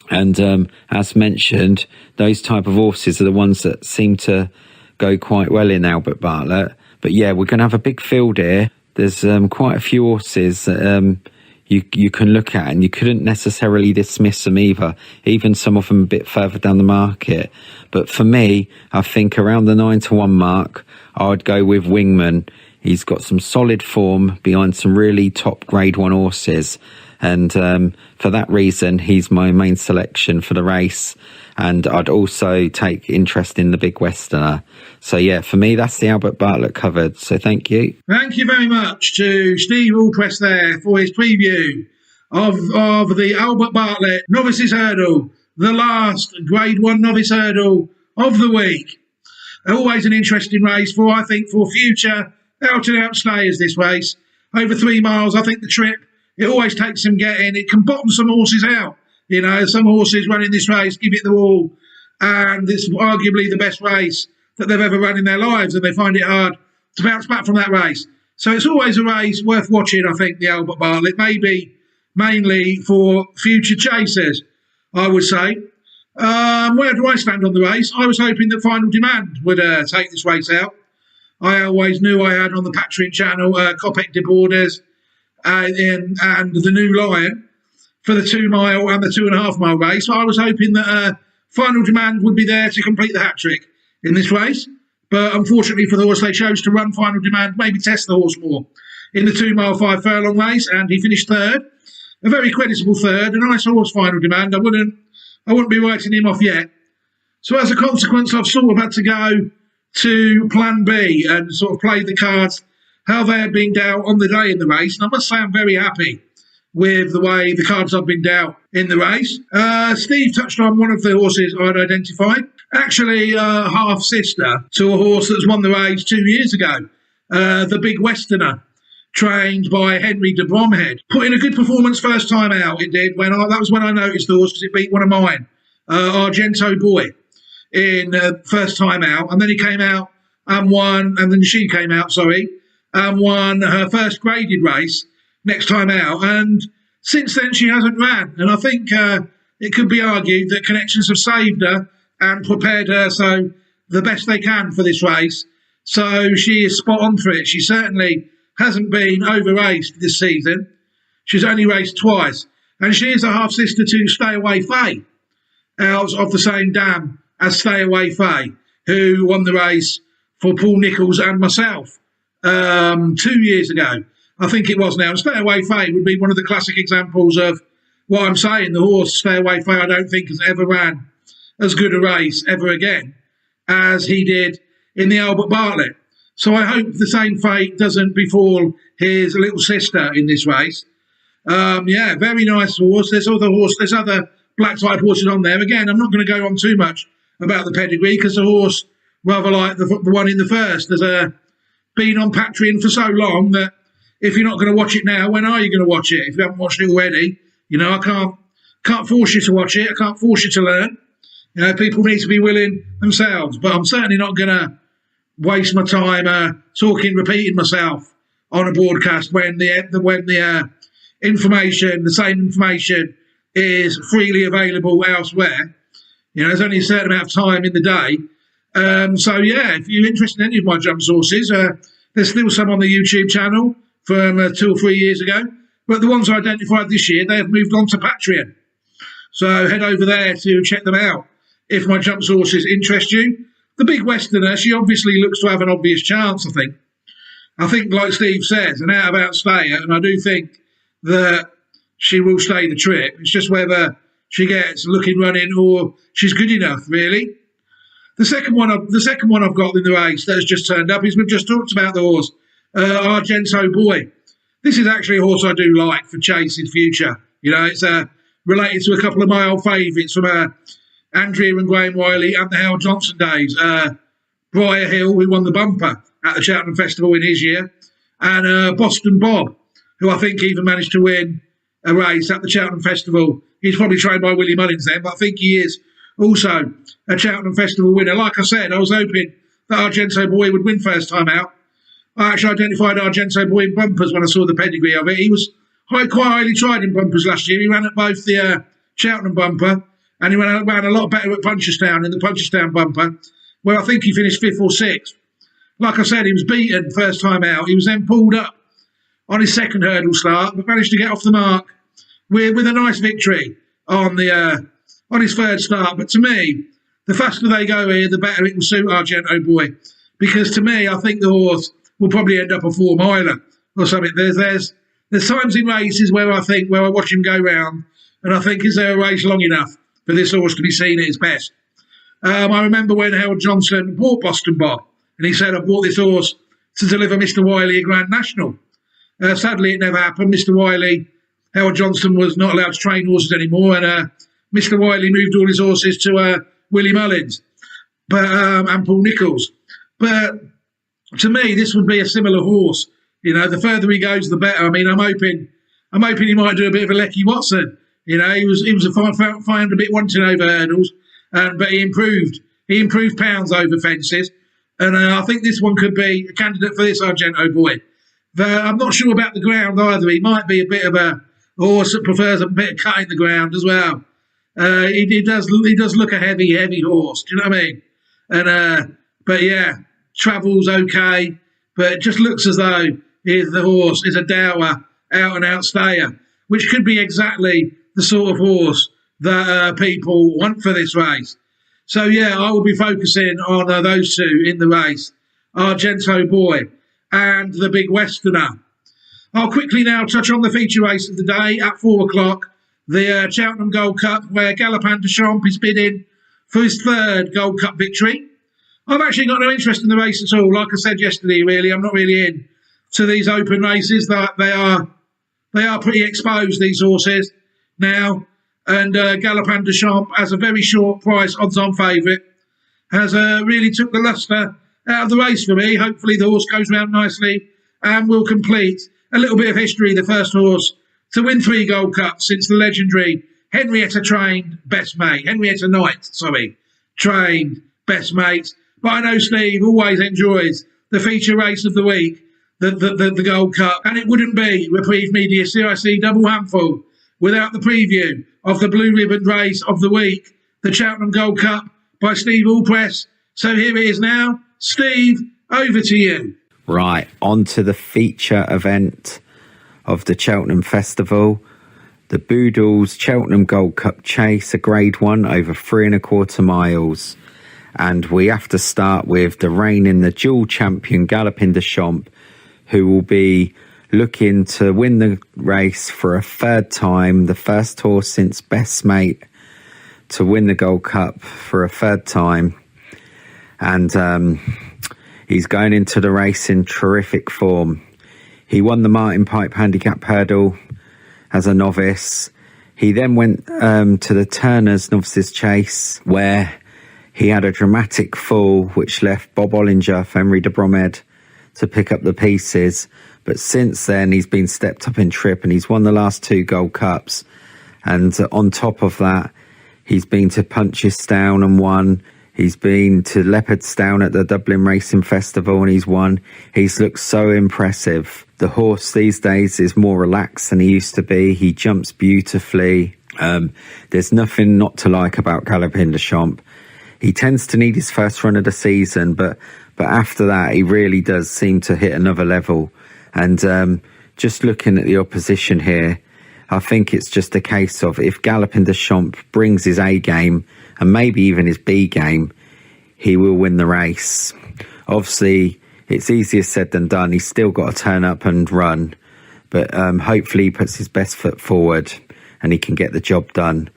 And as mentioned, those type of horses are the ones that seem to go quite well in Albert Bartlett. But yeah, we're going to have a big field here. There's quite a few horses that you can look at, and you couldn't necessarily dismiss them either, even some of them a bit further down the market. But for me, I think around the 9-1 mark, I would go with Wingman. He's got some solid form behind some really top grade 1 horses. And for that reason, he's my main selection for the race. And I'd also take interest in the Big Westerner. So yeah, for me, that's the Albert Bartlett covered. So thank you. Thank you very much to Steve Allpress there for his preview of the Albert Bartlett Novices Hurdle, the last Grade 1 Novice Hurdle of the week. Always an interesting race I think, for future out-and-out stayers, this race. Over 3 miles, I think the trip, it always takes some getting. It can bottom some horses out. You know, some horses running this race give it the all, and it's arguably the best race that they've ever run in their lives, and they find it hard to bounce back from that race. So it's always a race worth watching, I think, the Albert Bartlett, maybe mainly for future chasers, I would say. Where do I stand on the race? I was hoping that Final Demand would take this race out. I always knew I had on the Patreon channel Copec de Borders and the New Lion for the 2 mile and the 2.5 mile race. So I was hoping that Final Demand would be there to complete the hat-trick in this race. But unfortunately for the horse, they chose to run Final Demand, maybe test the horse more in the 2 mile 5 furlong race, and he finished third. A very creditable third, a nice horse, Final Demand. I wouldn't be writing him off yet. So as a consequence, I've sort of had to go to plan B and sort of play the cards how they had been dealt on the day in the race. And I must say I'm very happy with the way the cards have been dealt in the race. Steve touched on one of the horses I'd identified. Actually, half-sister to a horse that's won the race 2 years ago. The Big Westerner, trained by Henry de Bromhead. Put in a good performance first time out, it did. That was when I noticed the horse, because it beat one of mine, Argento Boy, in first time out. And then he came out and won, and then she came out, and won her first graded race next time out. And since then, she hasn't ran. And I think it could be argued that connections have saved her and prepared her so the best they can for this race. So she is spot on for it. She certainly hasn't been over-raced this season. She's only raced twice. And she is a half-sister to Stay Away Faye, out of the same dam as Stay Away Faye, who won the race for Paul Nicholls and myself 2 years ago. I think it was now. And Stay Away Faye would be one of the classic examples of what I'm saying. The horse Stay Away Faye, I don't think, has ever ran as good a race ever again as he did in the Albert Bartlett. So I hope the same fate doesn't befall his little sister in this race. Yeah, very nice horse. There's other black type horses on there. Again, I'm not going to go on too much about the pedigree, because the horse, rather like the one in the first, has been on Patreon for so long that if you're not going to watch it now, when are you going to watch it? If you haven't watched it already, you know, I can't force you to watch it. I can't force you to learn. You know, people need to be willing themselves. But I'm certainly not going to waste my time repeating myself on a broadcast when the information, the same information, is freely available elsewhere. You know, there's only a certain amount of time in the day. So yeah, if you're interested in any of my jump sources, there's still some on the YouTube channel from 2 or 3 years ago. But the ones I identified this year, they have moved on to Patreon. So head over there to check them out if my jump sources interest you. The Big Westerner, she obviously looks to have an obvious chance, I think. I think, like Steve says, an out-of-out stayer, and I do think that she will stay the trip. It's just whether she gets looking running or she's good enough, really. The second one I've got in the race that has just turned up is we've just talked about the horse, Argento Boy. This is actually a horse I do like for Chase in future. You know, it's related to a couple of my old favourites from Andrea and Graham Wiley and the Howard Johnson days. Briar Hill, who won the bumper at the Cheltenham Festival in his year, and Boston Bob, who I think even managed to win a race at the Cheltenham Festival. He's probably trained by Willie Mullins then, but I think he is also a Cheltenham Festival winner. Like I said, I was hoping that Argento Boy would win first time out. I actually identified Argento Boy in bumpers when I saw the pedigree of it. He was quite highly tried in bumpers last year. He ran at both the Cheltenham bumper and he ran a lot better at Punchestown in the Punchestown bumper, where I think he finished 5th or 6th. Like I said, he was beaten first time out. He was then pulled up on his second hurdle start, but managed to get off the mark with a nice victory on his third start. But to me, the faster they go here, the better it will suit Argento Boy. Because to me, I think the horse will probably end up a 4-miler or something. There's times in races where I watch him go round and I think, is there a race long enough for this horse to be seen at its best? I remember when Howard Johnson bought Boston Bob, and he said, I bought this horse to deliver Mr. Wiley a Grand National. Sadly, it never happened. Mr. Wiley, Howard Johnson was not allowed to train horses anymore, and Mr. Wiley moved all his horses to Willie Mullins and Paul Nicholls. But to me, this would be a similar horse. You know, the further he goes, the better. I mean, I'm hoping he might do a bit of a Lecky Watson. You know, he was a 500 bit wanting over hurdles, but he improved. He improved pounds over fences, and I think this one could be a candidate for this Argento Boy. I'm not sure about the ground either. He might be a bit of a horse that prefers a bit of cutting the ground as well. He does look a heavy horse. Do you know what I mean? And but yeah, travels okay, but it just looks as though the horse is a dour, out-and-out stayer, which could be exactly the sort of horse that people want for this race. So yeah, I will be focusing on those two in the race, Argento Boy and the Big Westerner. I'll quickly now touch on the feature race of the day at 4 o'clock, the Cheltenham Gold Cup, where Galopin de Champs is bidding for his 3rd Gold Cup victory. I've actually got no interest in the race at all. Like I said yesterday, really, I'm not really in to these open races. That they are pretty exposed, these horses now. And Galopin de Champs, as a very short price odds-on favourite, has really took the lustre out of the race for me. Hopefully the horse goes round nicely and will complete a little bit of history, the first horse to win 3 Gold Cups since the legendary Henrietta Knight trained Best Mates. But I know Steve always enjoys the feature race of the week, the Gold Cup, and it wouldn't be Reprieve Media CIC Double Handful without the preview of the blue ribbon race of the week, the Cheltenham Gold Cup by Steve Allpress. So here it is now. Steve, over to you. Right, on to the feature event of the Cheltenham Festival. The Boodles Cheltenham Gold Cup Chase, a Grade 1 over 3¼ miles. And we have to start with the reigning, the dual champion, Galopin de Champs, who will be looking to win the race for a 3rd time, the first horse since Best Mate to win the Gold Cup for a 3rd time. And he's going into the race in terrific form. He won the Martin Pipe Handicap Hurdle as a novice. He then went to the Turner's Novices Chase, where he had a dramatic fall, which left Bob Ollinger, Henry de Bromhead, to pick up the pieces. But since then, he's been stepped up in trip and he's won the last 2 Gold Cups. And on top of that, he's been to Punchestown and won. He's been to Leopardstown at the Dublin Racing Festival and he's won. He's looked so impressive. The horse these days is more relaxed than he used to be. He jumps beautifully. There's nothing not to like about Galopin de Champs. He tends to need his first run of the season, but after that, he really does seem to hit another level. And just looking at the opposition here, I think it's just a case of if Galopin de Champs brings his A game and maybe even his B game, he will win the race. Obviously, it's easier said than done. He's still got to turn up and run, but hopefully he puts his best foot forward and he can get the job done.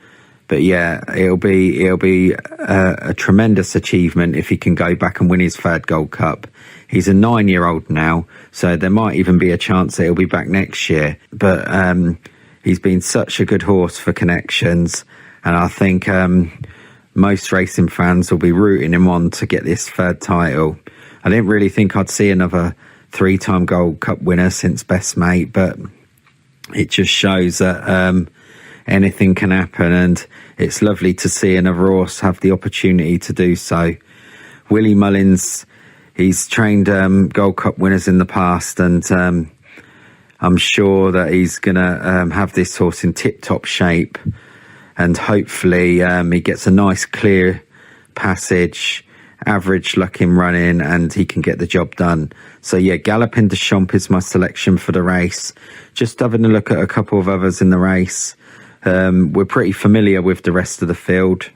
But yeah, it'll be a tremendous achievement if he can go back and win his third Gold Cup. He's a 9-year-old now, so there might even be a chance that he'll be back next year. But he's been such a good horse for Connections, and I think most racing fans will be rooting him on to get this third title. I didn't really think I'd see another 3-time Gold Cup winner since Best Mate, but it just shows that anything can happen, and it's lovely to see another horse have the opportunity to do so. Willie Mullins, he's trained Gold Cup winners in the past, and I'm sure that he's going to have this horse in tip-top shape, and hopefully he gets a nice clear passage, average luck in running, and he can get the job done. So yeah, Galopin de Champs is my selection for the race. Just having a look at a couple of others in the race. We're pretty familiar with the rest of the field.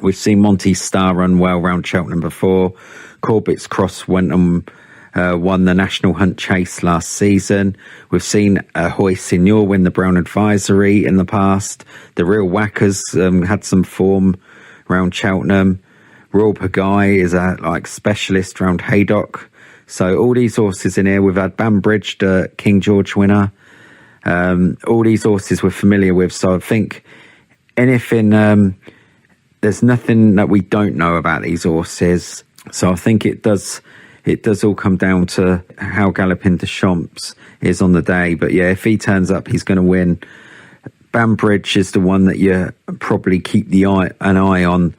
We've seen Monty Star run well round Cheltenham before. Corbett's Cross went and won the National Hunt Chase last season. We've seen Hoy Senior win the Brown Advisory in the past. The Real Whackers had some form round Cheltenham. Royal Pagaille is a specialist round Haydock. So all these horses in here, we've had Banbridge, the King George winner. All these horses we're familiar with, so I think anything, there's nothing that we don't know about these horses. So I think it does all come down to how Galopin de Champs is on the day. But yeah, if he turns up, he's going to win. Banbridge is the one that you probably keep an eye on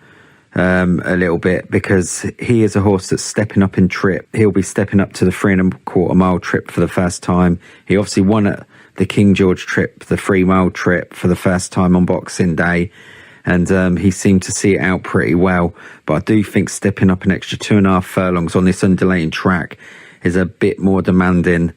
a little bit, because he is a horse that's stepping up in trip. He'll be stepping up to the 3.25 mile trip for the first time. He obviously won at the King George trip, the 3 mile trip, for the first time on Boxing Day, and he seemed to see it out pretty well. But I do think stepping up an extra 2.5 furlongs on this undulating track is a bit more demanding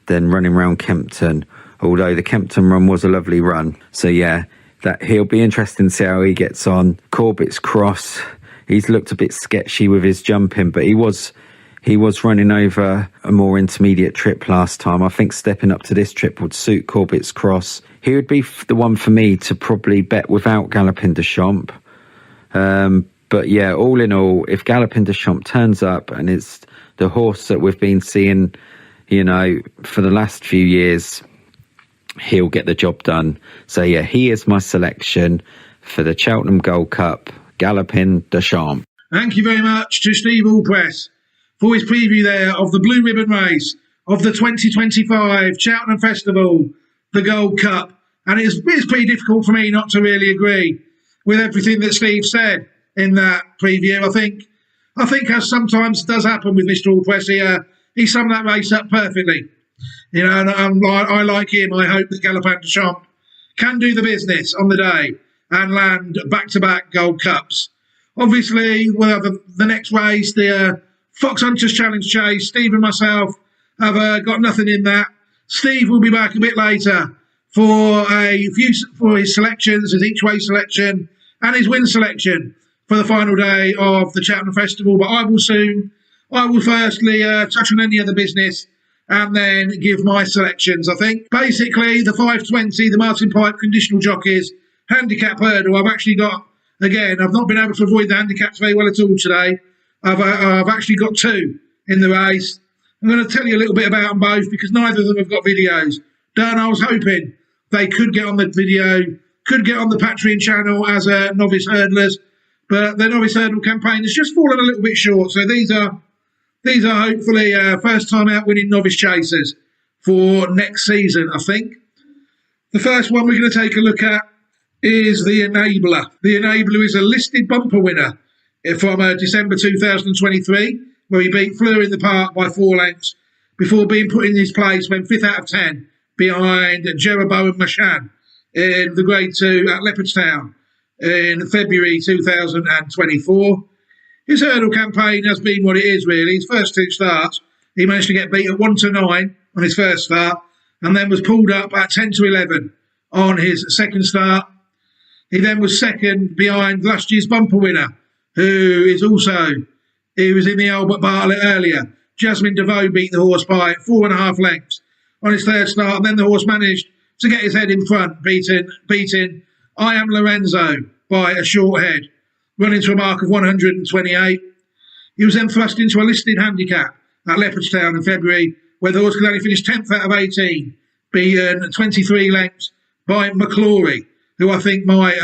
than running around Kempton, although the Kempton run was a lovely run. So yeah, that he'll be interesting to see how he gets on. Corbett's Cross, he's looked a bit sketchy with his jumping, but he was running over a more intermediate trip last time. I think stepping up to this trip would suit Corbett's Cross. He would be the one for me to probably bet without Galopin de Champs. But yeah, all in all, if Galopin de Champs turns up and it's the horse that we've been seeing, for the last few years, he'll get the job done. So yeah, he is my selection for the Cheltenham Gold Cup, Galopin de Champs. Thank you very much to Steve Allpress for his preview there of the Blue Ribbon race of the 2025 Cheltenham Festival, the Gold Cup. And it's pretty difficult for me not to really agree with everything that Steve said in that preview. I think as sometimes does happen with Mr. Allpress, he summed that race up perfectly. And I like him. I hope that Galopin de Champs can do the business on the day and land back-to-back Gold Cups. Obviously, well, the next race, the Fox Hunters Challenge Chase, Steve and myself have got nothing in that. Steve will be back a bit later for his selections, his each way selection and his win selection for the final day of the Cheltenham Festival. But I will firstly touch on any other business and then give my selections. I think basically the 520, the Martin Pipe conditional jockeys, handicap hurdle. I've actually got, again, I've not been able to avoid the handicaps very well at all today. I've actually got 2 in the race. I'm going to tell you a little bit about them both because neither of them have got videos. Dan, I was hoping they could get on the video, could get on the Patreon channel as novice hurdlers, but the novice hurdle campaign has just fallen a little bit short. So these are hopefully first time out winning novice chasers for next season, I think. The first one we're going to take a look at is the Enabler. The Enabler is a listed bumper winner from December 2023, where he beat Fleur in the Park by 4 lengths before being put in his place when 5th out of 10 behind Jeroboam Machan in the Grade 2 at Leopardstown in February 2024. His hurdle campaign has been what it is, really. His first 2 starts, he managed to get beat at 1-9 on his first start and then was pulled up at 10-11 on his second start. He then was second behind last year's bumper winner, who was in the Albert Bartlett earlier, Jasmine DeVoe beat the horse by 4.5 lengths on his third start, and then the horse managed to get his head in front, beating I Am Lorenzo by a short head, running to a mark of 128. He was then thrust into a listed handicap at Leopardstown in February, where the horse could only finish 10th out of 18, beaten 23 lengths by McClory, who I think might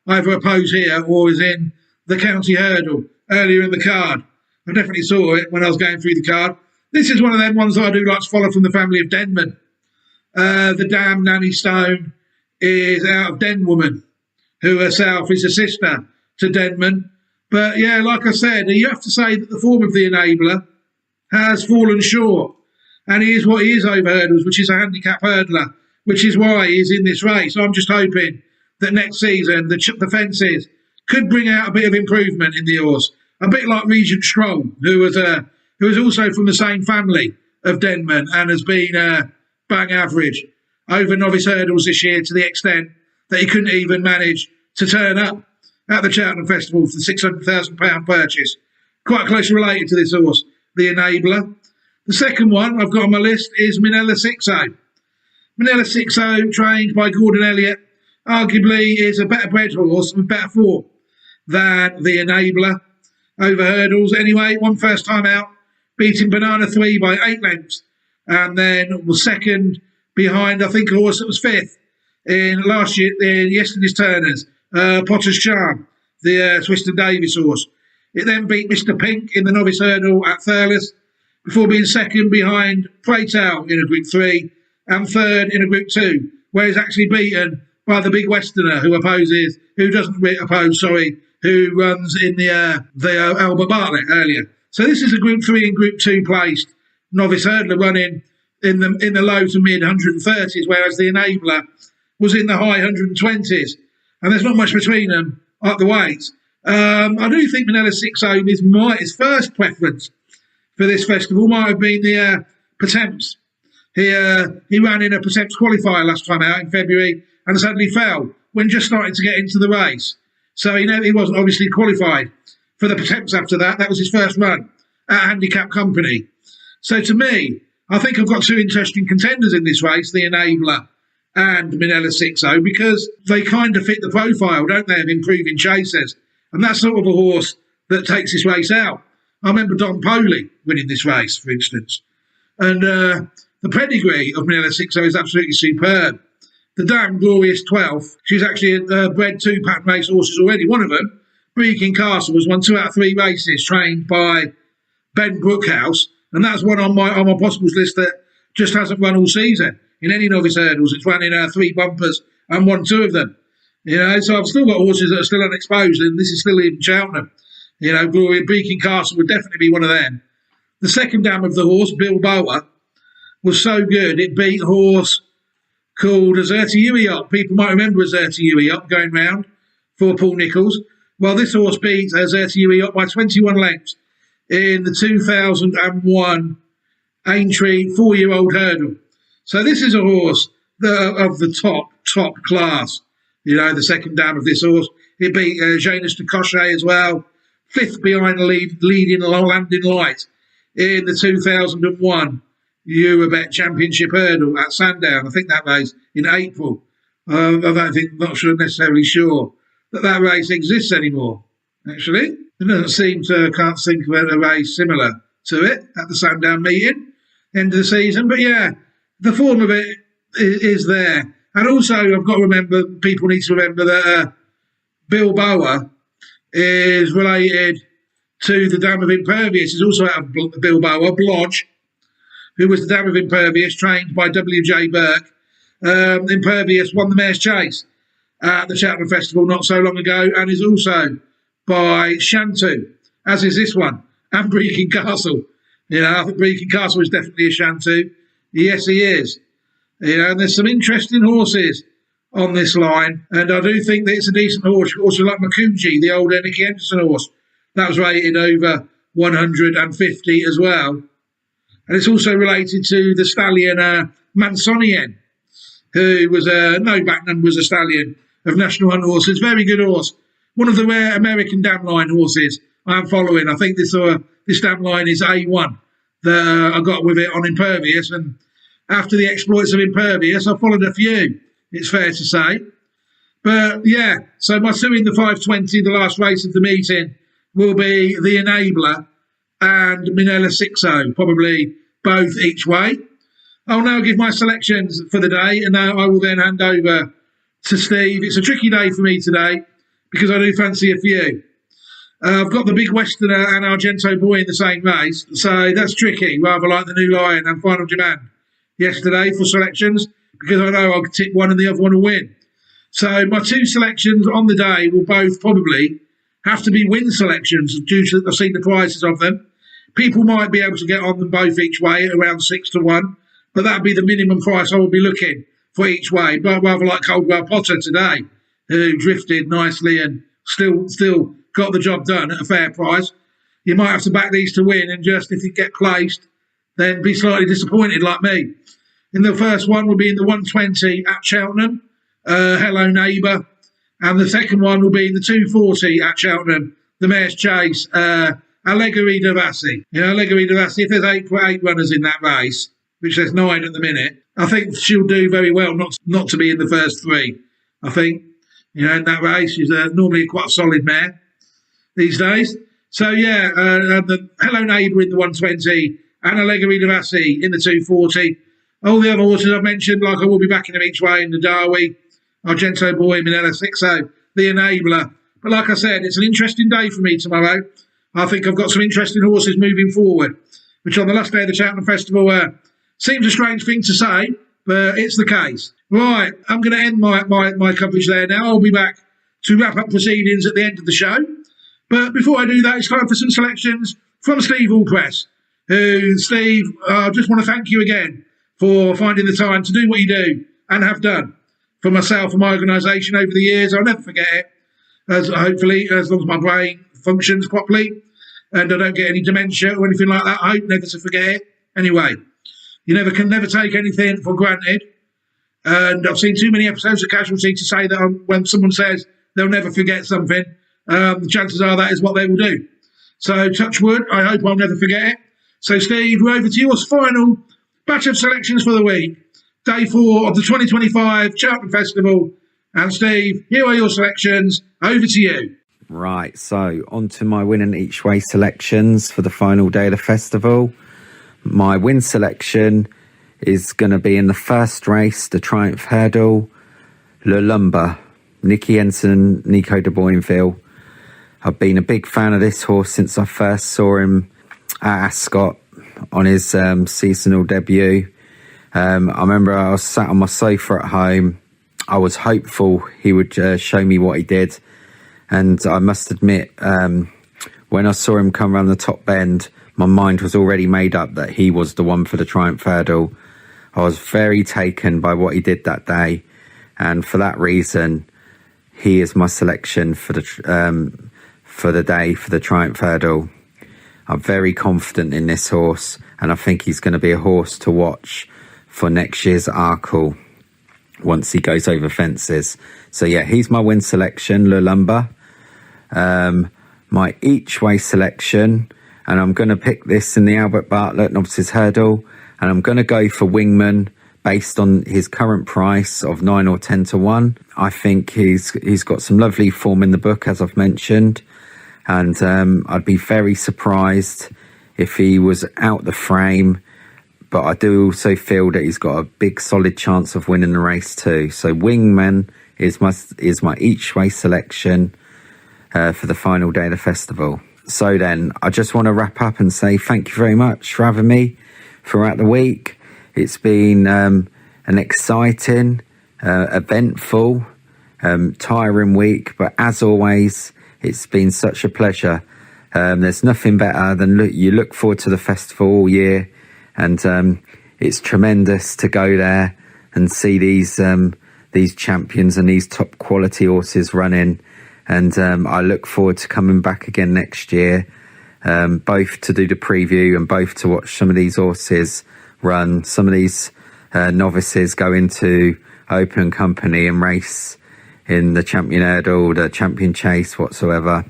either oppose here or is in the county hurdle earlier in the card. I definitely saw it when I was going through the card. This is one of them ones that I do like to follow from the family of Denman. The dam Nanny Stone is out of Denwoman, who herself is a sister to Denman. But yeah, like I said, you have to say that the form of the Enabler has fallen short. And he is what he is over hurdles, which is a handicap hurdler, which is why he's in this race. I'm just hoping that next season the fences could bring out a bit of improvement in the horse. A bit like Regent Stroll, who was also from the same family of Denman and has been bang average over novice hurdles this year, to the extent that he couldn't even manage to turn up at the Cheltenham Festival for the £600,000 purchase. Quite closely related to this horse, the Enabler. The second one I've got on my list is Minella 6-0. Minella 6-0, trained by Gordon Elliott, arguably is a better bred horse with better form than the Enabler over hurdles. Anyway, one first time out, beating Banana 3 by 8 lengths, and then was second behind, I think, a horse that was fifth in yesterday's Turners, Potter's Charm, the Twiston Davis horse. It then beat Mr. Pink in the novice hurdle at Thurles, before being second behind Preytail in a Group 3 and third in a Group 2, where he's actually beaten by the big Westerner who runs in the Albert Bartlett earlier. So this is a Group 3 and Group 2 placed novice hurdler running in the low to mid 130s, whereas the Enabler was in the high 120s. And there's not much between them at the weights. I do think Minella 6-0 is his first preference for this festival might have been the Pertemps. He ran in a Pertemps qualifier last time out in February and suddenly fell when just starting to get into the race. So he wasn't obviously qualified for the Pertemps after that. That was his first run at a handicap company. So to me, I think I've got two interesting contenders in this race, the Enabler and Minella 6-0, because they kind of fit the profile, don't they, of improving chasers. And that's sort of a horse that takes this race out. I remember Don Poley winning this race, for instance. And the pedigree of Minella 6-0 is absolutely superb. The damn glorious 12th, she's actually bred 2 pattern race horses already. One of them, Breaking Castle, was won 2 out of 3 races, trained by Ben Brookhouse. And that's one on my possibles list that just hasn't run all season in any novice hurdles. It's run in 3 bumpers and won 2 of them. So I've still got horses that are still unexposed, and this is still in Cheltenham. Glory Breaking Castle would definitely be one of them. The second dam of the horse, Bilboa, was so good it beat a horse called Azerta Uiop. People might remember Azerta Uiop going round for Paul Nicholls. Well, this horse beat Azerta Uiop by 21 lengths in the 2001 Aintree 4-year-old hurdle. So this is a horse of the top class. The second dam of this horse. It beat Janus de Cochet as well. 5th behind the leading Landing Light in the 2001 Eurobet Championship hurdle at Sandown. I think that race in April. Not necessarily sure that race exists anymore, actually. It doesn't seem to, can't think of a race similar to it at the Sandown meeting, end of the season. But yeah, the form of it is there. And also, I've got to remember, people need to remember that Bilboa is related to the Dam of Impervious. Is also out of Bilboa, Blodge, who was the Dam of Impervious, trained by W.J. Burke. Impervious won the Mare's Chase at the Cheltenham Festival not so long ago, and is also by Shantu, as is this one, and Breaking Castle. I think Breaking Castle is definitely a Shantu. Yes, he is. And there's some interesting horses on this line, and I do think that it's a decent horse. Also like Makuji, the old Nicky Henderson horse, that was rated over 150 as well. And it's also related to the stallion Mansonien, who was no backman, was a stallion of National Hunt Horses. Very good horse. One of the rare American dam line horses I'm following. I think this dam line is A1 that I got with it on Impervious, and after the exploits of Impervious, I followed a few, it's fair to say. But yeah, so my 2 in the 520, the last race of the meeting, will be the Enabler and Minella 6-0, probably both each way. I'll now give my selections for the day, and now I will then hand over to Steve. It's a tricky day for me today because I do fancy a few. I've got the Big Westerner and Argento Boy in the same race, so that's tricky, rather like the New Lion and Final Demand yesterday for selections, because I know I'll tip one and the other one will win. So my 2 selections on the day will both probably have to be win selections due to I've seen the prices of them. People might be able to get on them both each way at around 6-1, but that'd be the minimum price I would be looking for each way. But rather like Coldwell Potter today, who drifted nicely and still got the job done at a fair price. You might have to back these to win, and just if you get placed, then be slightly disappointed like me. In the first one will be in the 120 at Cheltenham, Hello Neighbour, and the second one will be in the 240 at Cheltenham, the Mayor's Chase, Allegory de Vassi. You know, Allegory de Vassi, if there's eight runners in that race, which there's 9 at the minute, I think she'll do very well not to be in the first 3. I think, you know, in that race, she's normally quite a solid mare these days. So, yeah, the Hello Neighbour in the 120 and Allegory de Vassi in the 240. All the other horses I've mentioned, like I will be backing them each way in the Darby, Argento Boy, Minella 6-0, the Enabler. But like I said, it's an interesting day for me tomorrow. I think I've got some interesting horses moving forward, which on the last day of the Cheltenham Festival seems a strange thing to say, but it's the case. Right, I'm going to end my coverage there now. I'll be back to wrap up proceedings at the end of the show. But before I do that, it's time for some selections from Steve Allpress, who, Steve, I just want to thank you again for finding the time to do what you do and have done for myself and my organisation over the years. I'll never forget it, hopefully, as long as my brain functions properly and I don't get any dementia or anything like that. I hope never to forget it. Anyway, you can never take anything for granted. And I've seen too many episodes of Casualty to say that when someone says they'll never forget something, the chances are that is what they will do. So touch wood, I hope I'll never forget it. So Steve, we're over to yours final batch of selections for the week. Day 4 of the 2025 Cheltenham Festival. And Steve, here are your selections. Over to you. Right, so on to my win and each way selections for the final day of the festival. My win selection is going to be in the first race, the Triumph Hurdle, Le Lumba, Nicky Ensign, Nico de Boinville. I've been a big fan of this horse since I first saw him at Ascot on his seasonal debut. I remember I was sat on my sofa at home. I was hopeful he would show me what he did. And I must admit, when I saw him come around the top bend, my mind was already made up that he was the one for the Triumph Hurdle. I was very taken by what he did that day. And for that reason, he is my selection for the day for the Triumph Hurdle. I'm very confident in this horse, and I think he's going to be a horse to watch for next year's Arkle once he goes over fences. So yeah, he's my win selection, Le Lumba. My each way selection, and I'm going to pick this in the Albert Bartlett Novices Hurdle, and I'm going to go for Wingman based on his current price of 9 or 10-1. I think he's got some lovely form in the book, as I've mentioned, and I'd be very surprised if he was out the frame. But I do also feel that he's got a big solid chance of winning the race too. So Wingman is my each way selection for the final day of the festival. So then I just want to wrap up and say thank you very much for having me throughout the week. It's been an exciting, eventful, tiring week, but as always, it's been such a pleasure. There's nothing better than you look forward to the festival all year. And it's tremendous to go there and see these champions and these top quality horses running. And I look forward to coming back again next year, both to do the preview and both to watch some of these horses run. Some of these novices go into open company and race in the Champion Hurdle, the Champion Chase, whatsoever.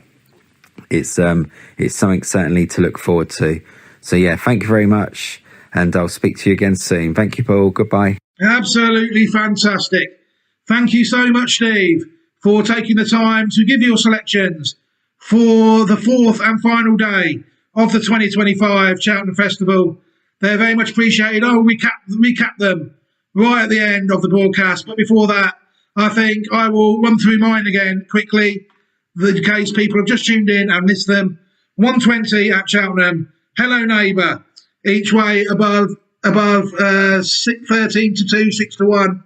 It's something certainly to look forward to. So yeah, thank you very much, and I'll speak to you again soon. Thank you, Paul. Goodbye. Absolutely fantastic. Thank you so much, Steve, for taking the time to give your selections for the fourth and final day of the 2025 Cheltenham Festival. They're very much appreciated. I will recap them right at the end of the broadcast. But before that, I think I will run through mine again quickly, in case people have just tuned in and missed them. 120 at Cheltenham. Hello Neighbour. Each way above 13 to 2, 6 to 1.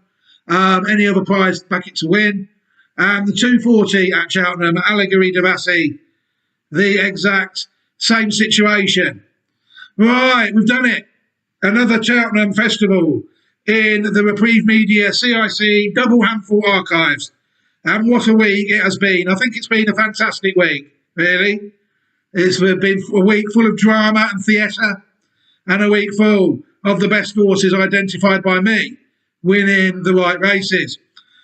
Any other prize, back it to win. And the 240 at Cheltenham, Allegory Devassi, the exact same situation. Right, we've done it. Another Cheltenham Festival in the Reprieve Media CIC Double Handful Archives. And what a week it has been. I think it's been a fantastic week, really. It's been a week full of drama and theatre, and a week full of the best horses identified by me winning the right races.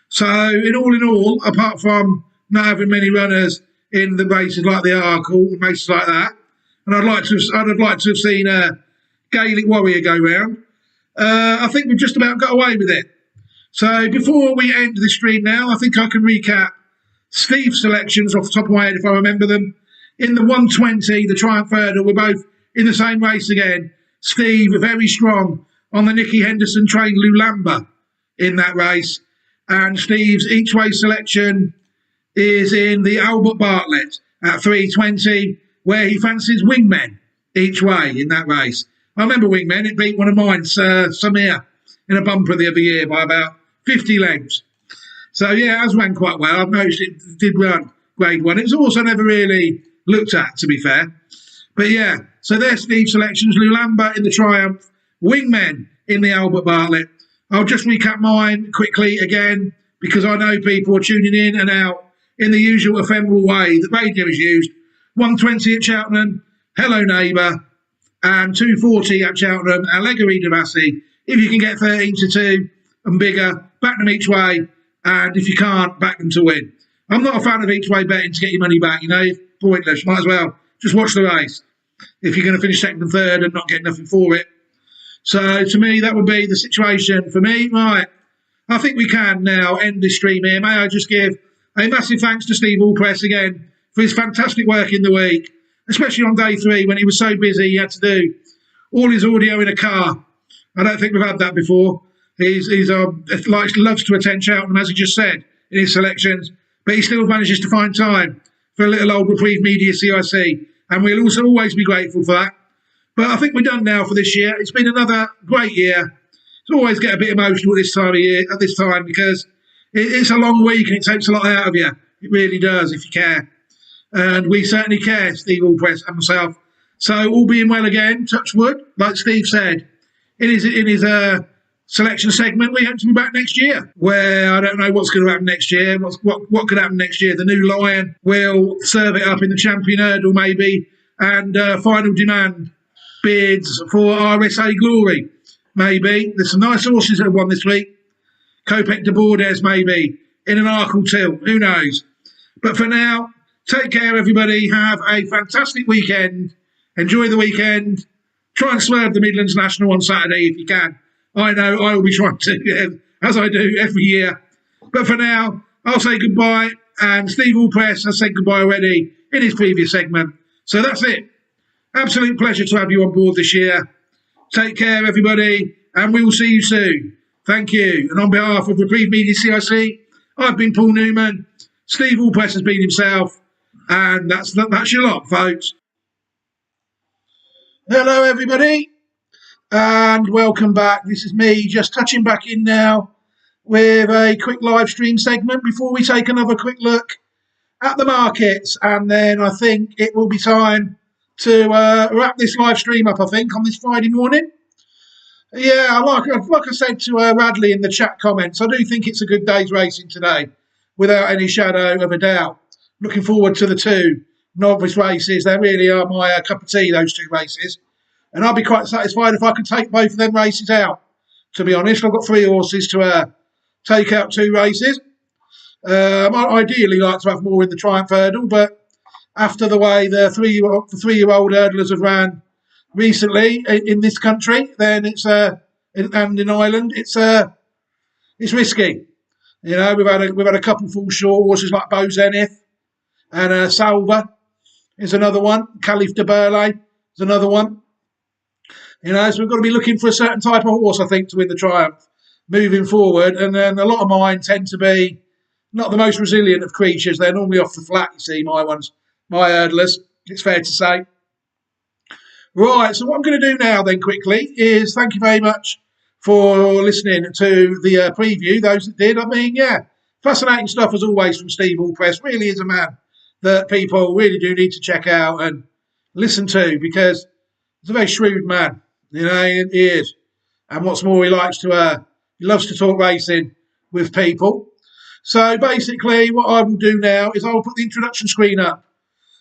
So in all, apart from not having many runners in the races like the Arkle and races like that, and I'd like to have seen a Gaelic Warrior go round, I think we've just about got away with it. So before we end the stream now, I think I can recap Steve's selections off the top of my head if I remember them. In the 120, the Triumph Hurdle, we're both in the same race again. Steve, very strong on the Nicky Henderson trained Lulamba in that race. And Steve's each way selection is in the Albert Bartlett at 320, where he fancies Wingmen each way in that race. I remember Wingmen, it beat one of mine, Samir, in a bumper the other year by about 50 lengths. So yeah, it has ran quite well. I've noticed it did run grade 1. It was also never really looked at, to be fair. But yeah, so there's Steve's selections. Lulamba in the Triumph, Wingmen in the Albert Bartlett. I'll just recap mine quickly again, because I know people are tuning in and out in the usual ephemeral way that radio is used. 120 at Cheltenham, Hello Neighbour, and 240 at Cheltenham, Allegory Devassi. If you can get 13 to 2 and bigger, back them each way, and if you can't, back them to win. I'm not a fan of each way betting to get your money back, pointless. Might as well just watch the race if you're going to finish second and third and not get nothing for it. So to me, that would be the situation for me. Right, I think we can now end this stream here. May I just give a massive thanks to Steve Allpress again for his fantastic work in the week, especially on day 3 when he was so busy he had to do all his audio in a car. I don't think we've had that before. He's loves to attend Cheltenham, as he just said, in his selections, but he still manages to find time for a little old Reprieve Media CIC, and we'll also always be grateful for that. But I think we're done now for this year. It's been another great year. It's always get a bit emotional this time of year, at this time, because it's a long week and it takes a lot out of you. It really does, if you care. And we certainly care, Steve Allpress and myself. So all being well again, touch wood, like Steve said, in his selection segment, we hope to be back next year, where I don't know what's going to happen next year. What could happen next year? The new Lion will serve it up in the Champion Hurdle, maybe, and Final Demand bids for RSA Glory, maybe. There's some nice horses that have won this week. Copec de Bordes, maybe, in an Arkle tilt. Who knows? But for now, take care, everybody. Have a fantastic weekend. Enjoy the weekend. Try and swerve the Midlands National on Saturday if you can. I know I will be trying to, as I do every year. But for now, I'll say goodbye. And Steve Allpress has said goodbye already in his previous segment. So that's it. Absolute pleasure to have you on board this year. Take care, everybody, and we will see you soon. Thank you. And on behalf of Reprieve Media CIC, I've been Paul Newman. Steve Allpress has been himself. And that's your lot, folks. Hello, everybody, and welcome back. This is me just touching back in now with a quick live stream segment before we take another quick look at the markets. And then I think it will be time to wrap this live stream up, I think, on this Friday morning. Yeah, like I said to Radley in the chat comments, I do think it's a good day's racing today, without any shadow of a doubt. Looking forward to the 2 novice races. They really are my cup of tea, those 2 races. And I'll be quite satisfied if I can take both of them races out, to be honest. I've got 3 horses to take out 2 races. I'd ideally like to have more in the Triumph Hurdle, but after the way the 3-year-old hurdlers have ran recently in this country, then it's and in Ireland, it's risky. You know, we've had a couple fall short horses like Bo Zenith and Salva is another one. Caliph de Burle is another one. You know, so we've got to be looking for a certain type of horse, I think, to win the Triumph moving forward. And then a lot of mine tend to be not the most resilient of creatures. They're normally off the flat, you see, my hurdlers, it's fair to say. Right, so what I'm going to do now then quickly is thank you very much for listening to the preview, those that did. I mean, yeah, fascinating stuff as always from Steve Allpress. Really is a man that people really do need to check out and listen to because he's a very shrewd man, you know, he is. And what's more, he loves to talk racing with people. So basically what I will do now is I will put the introduction screen up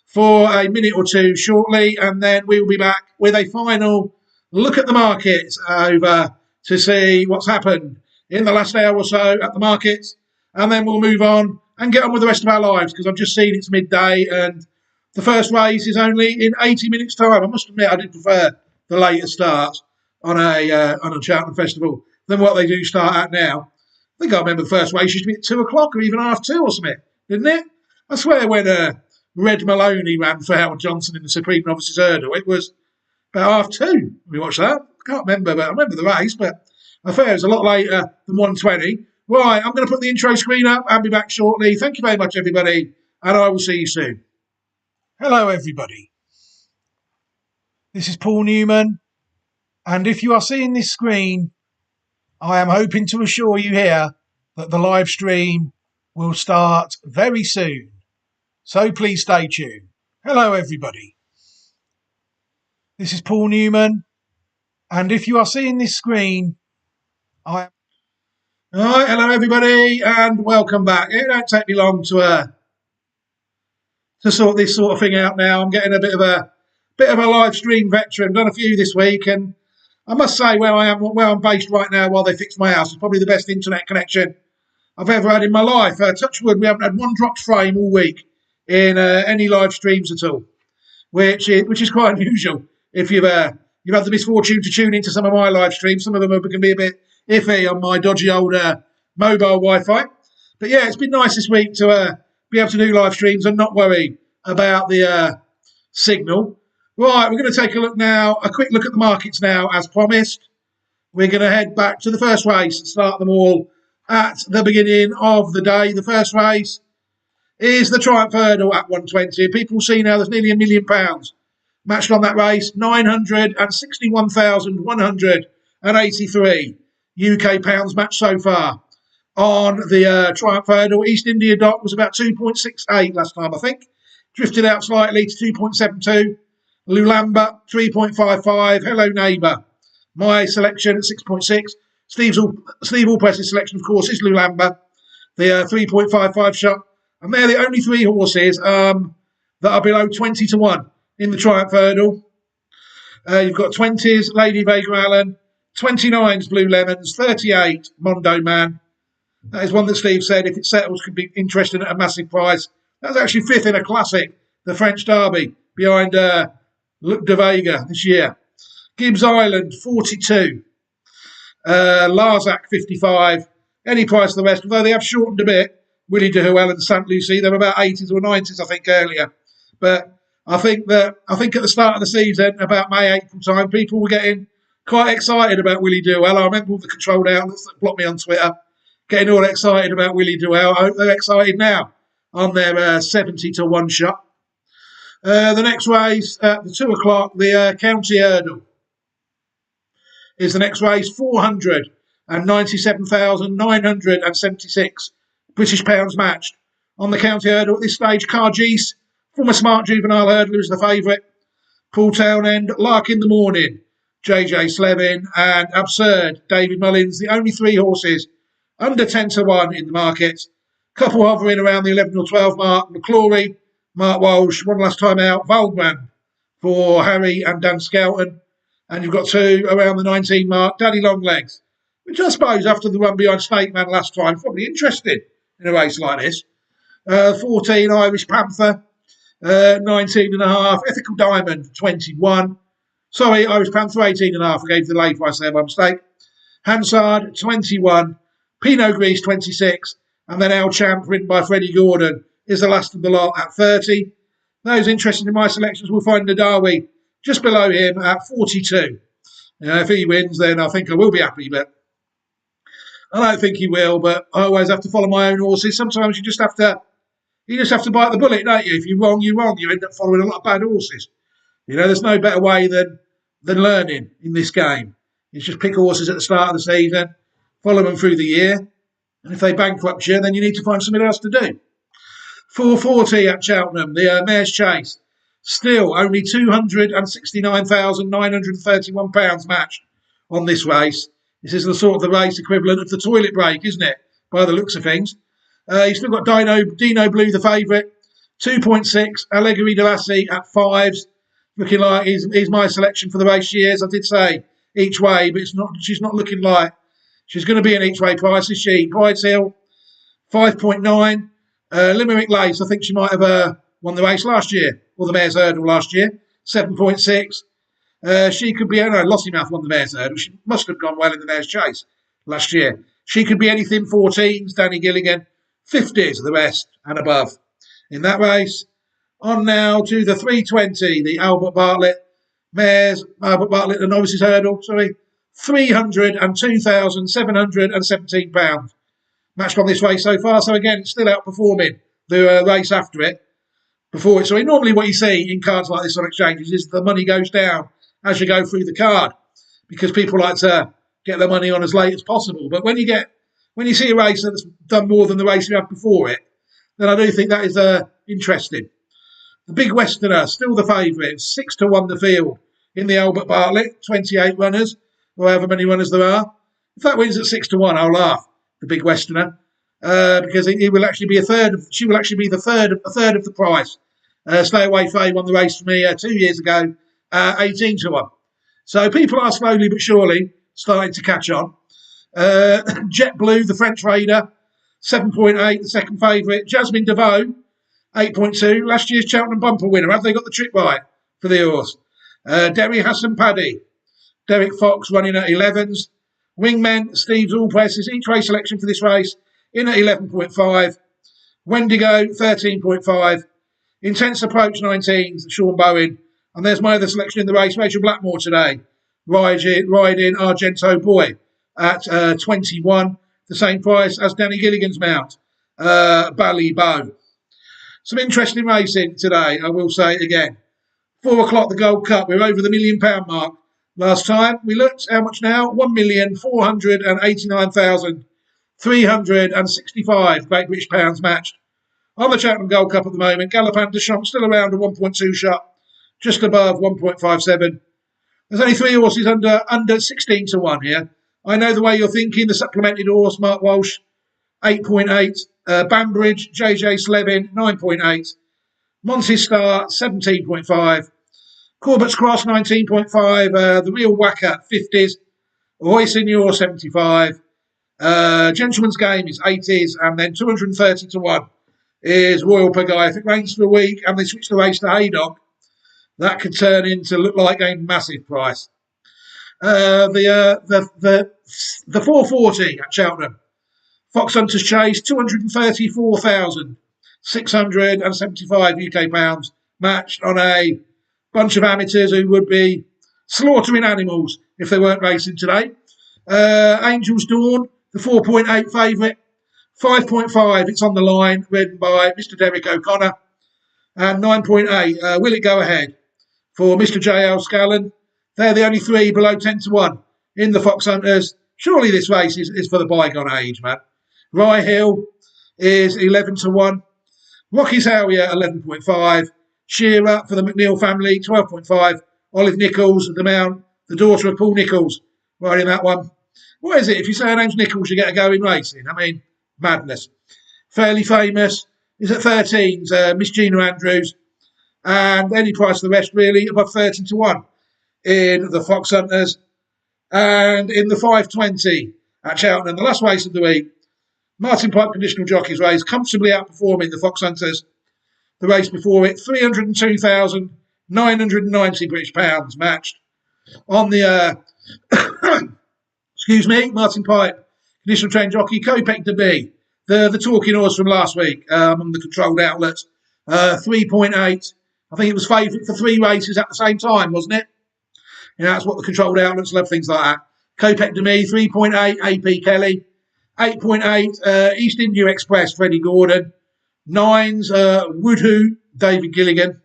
for a minute or two shortly, and then we will be back with a final look at the markets over to see what's happened in the last hour or so at the markets, and then we'll move on and get on with the rest of our lives because I've just seen it's midday and the first race is only in 80 minutes' time. I must admit I did prefer the later starts on a Cheltenham festival than what they do start at now. I think I remember the first race used to be at 2 o'clock or even 2:30 or something, didn't it? I swear when Red Maloney ran for Howard Johnson in the Supreme Novices Hurdle, it was about 2:30. We watched that. I can't remember, but I remember the race, but I fear it was a lot later than 1:20. Right, I'm going to put the intro screen up. I'll be back shortly. Thank you very much, everybody, and I will see you soon. Hello, everybody. This is Paul Newman, and if you are seeing this screen, I am hoping to assure you here that the live stream will start very soon. So please stay tuned. Hello, everybody. This is Paul Newman, and if you are seeing this screen, All right, hello, everybody, and welcome back. It don't take me long to sort this sort of thing out now. I'm getting a bit of a live stream veteran. Done a few this week, and I must say where I'm based right now while they fix my house is probably the best internet connection I've ever had in my life. Touch wood, we haven't had one dropped frame all week in any live streams at all, which is quite unusual. If you've had the misfortune to tune into some of my live streams, some of them can be a bit iffy on my dodgy old mobile Wi-Fi. But yeah, it's been nice this week to be able to do live streams and not worry about the signal. Right, we're going to take a quick look at the markets now, as promised. We're going to head back to the first race and start them all at the beginning of the day. The first race is the Triumph Hurdle at 120. People see now there's nearly £1 million matched on that race. 961,183 UK pounds matched so far on the Triumph Hurdle. East India Dock was about 2.68 last time, I think. Drifted out slightly to 2.72. Lulamba, 3.55. Hello Neighbour, my selection at 6.6. Steve Allpress's selection, of course, is Lulamba, the 3.55 shot. And they're the only three horses that are below 20 to 1 in the Triumph Hurdle. You've got 20s, Lady Vega Allen, 29s, Blue Lemons, 38, Mondo Man. That is one that Steve said, if it settles, could be interesting at a massive price. That's actually fifth in a classic, the French Derby, behind Luc de Vega this year. Gibbs Island, 42. Larzac, 55. Any price the rest, although they have shortened a bit. Willie de Huel and St. Lucie, they were about 80s or 90s, I think, earlier. But I think at the start of the season, about May, April time, people were getting quite excited about Willie de Huel. I remember all the controlled outlets that blocked me on Twitter getting all excited about Willie de Huel. I hope they're excited now on their 70 to 1 shot. The next race at the 2 o'clock, the County Hurdle is the next race. 497,976 British pounds matched on the County Hurdle. At this stage, Cargeese, former smart juvenile hurdler, is the favourite. Paul Townend, Lark in the Morning, JJ Slevin, and Absurd, David Mullins, the only three horses under 10 to 1 in the market. Couple hovering around the 11 or 12 mark. McClory, Mark Walsh, one last time out. Waldman for Harry and Dan Skelton. And you've got two around the 19 mark. Daddy Longlegs, which I suppose after the run behind Snake Man last time, probably interested in a race like this. 14, Irish Panther. 19 and a half. Ethical Diamond, 21. Sorry, Irish Panther 18.5. I gave the lay price there by mistake. Hansard 21. Pinot Gris 26. And then El Champ, written by Freddie Gordon, is the last of the lot at 30. Those interested in my selections will find Nadawi just below him at 42. If he wins, then I think I will be happy, but I don't think he will. But I always have to follow my own horses. Sometimes you just have to bite the bullet, don't you? If you're wrong, you're wrong. You end up following a lot of bad horses. There's no better way than learning in this game. You just pick horses at the start of the season, follow them through the year, and if they bankrupt you, then you need to find something else to do. 440 at Cheltenham, the Mare's Chase. Still only £269,931 matched on this race. This is the sort of the race equivalent of the toilet break, isn't it? By the looks of things. You've still got Dino Blue, the favourite. 2.6, Allegory de Lassie at 5s. Looking like he's my selection for the race years. I did say each way, but she's not looking like she's going to be an each way price, is she? Pride's Hill, 5.9. Limerick Lace, I think she might have won the race last year, or the Mare's Hurdle last year, 7.6. She could be, Lossiemouth won the Mare's Hurdle. She must have gone well in the Mare's Chase last year. She could be anything 14s, Danny Gilligan, 50s, the rest and above in that race. On now to the 320, the Albert Bartlett the Novices Hurdle, £302,717 matched on this race so far. So again, it's still outperforming the race after it. Normally what you see in cards like this on exchanges is the money goes down as you go through the card because people like to get their money on as late as possible. But when you see a race that's done more than the race you had before it, then I do think that is interesting. The Big Westerner, still the favourite, 6-1 the field in the Albert Bartlett, 28 runners, or however many runners there are. If that wins at 6-1, I'll laugh. The Big Westerner, because he will actually be a third. She will actually be a third of the price. Stay Away Faye won the race for me 2 years ago, 18-1. So people are slowly but surely starting to catch on. Jet Blue, the French Raider, 7.8, the second favourite. Jasmine DeVoe, 8.2, last year's Cheltenham bumper winner. Have they got the trick right for the horse? Derry Hassan Paddy, Derek Fox running at 11s. Wingmen, Steve Allpress is each race selection for this race in at 11.5. Wendigo, 13.5. Intense Approach, 19s, Sean Bowen. And there's my other selection in the race, Rachel Blackmore today, riding Argento Boy at 21, the same price as Danny Gilligan's mount, Ballybow. Some interesting racing today, I will say again. 4 o'clock, the Gold Cup. We're over the £1 million mark. Last time we looked, how much now? 1,489,365 Great British pounds matched. On the Cheltenham Gold Cup at the moment, Galopin Deschamps still around a 1.2 shot, just above 1.57. There's only 3 horses under 16-1 here. I know the way you're thinking. The supplemented horse, Mark Walsh, 8.8. Banbridge, JJ Slevin, 9.8. Monty Star, 17.5. Corbett's Cross, 19.5. The Real Whacker, 50s. Roy Senior, 75. Gentleman's Game is 80s. And then 230-1 is Royal Pagaille. If it rains for a week and they switch the race to Haydock, that could turn into look like a massive price. The 440 at Cheltenham. Fox Hunters Chase, 234,675 UK pounds, matched on a bunch of amateurs who would be slaughtering animals if they weren't racing today. Angel's Dawn, the 4.8 favourite, 5.5, it's on the line, ridden by Mr. Derek O'Connor, and 9.8, Will It Go Ahead for Mr. J.L. Scallon. They're the only 3 below 10-1 in the Fox Hunters. Surely this race is for the bygone age, man. Rye Hill is 11-1. Rocky's Howier, 11.5. Shearer for the McNeil family, 12.5. Olive Nichols, the mount, the daughter of Paul Nichols, riding that one. What is it? If you say her name's Nichols, you get a go in racing. I mean, madness. Fairly Famous is at 13s, Miss Gina Andrews. And any price of the rest, really, above 30-1 in the Fox Hunters. And in the 520 at Cheltenham, the last race of the week, Martin Pipe Conditional Jockeys race, comfortably outperforming the Fox Hunters. The race before it, 302,990 British pounds matched On the, excuse me, Martin Pipe, conditional train jockey, Kopek de B, the talking horse from last week among the controlled outlets, 3.8. I think it was favourite for 3 races at the same time, wasn't it? You know, that's what the controlled outlets love, things like that. Kopek de Me, 3.8, AP Kelly. 8.8, East India Express, Freddie Gordon. 9's Woodhoo, David Gilligan.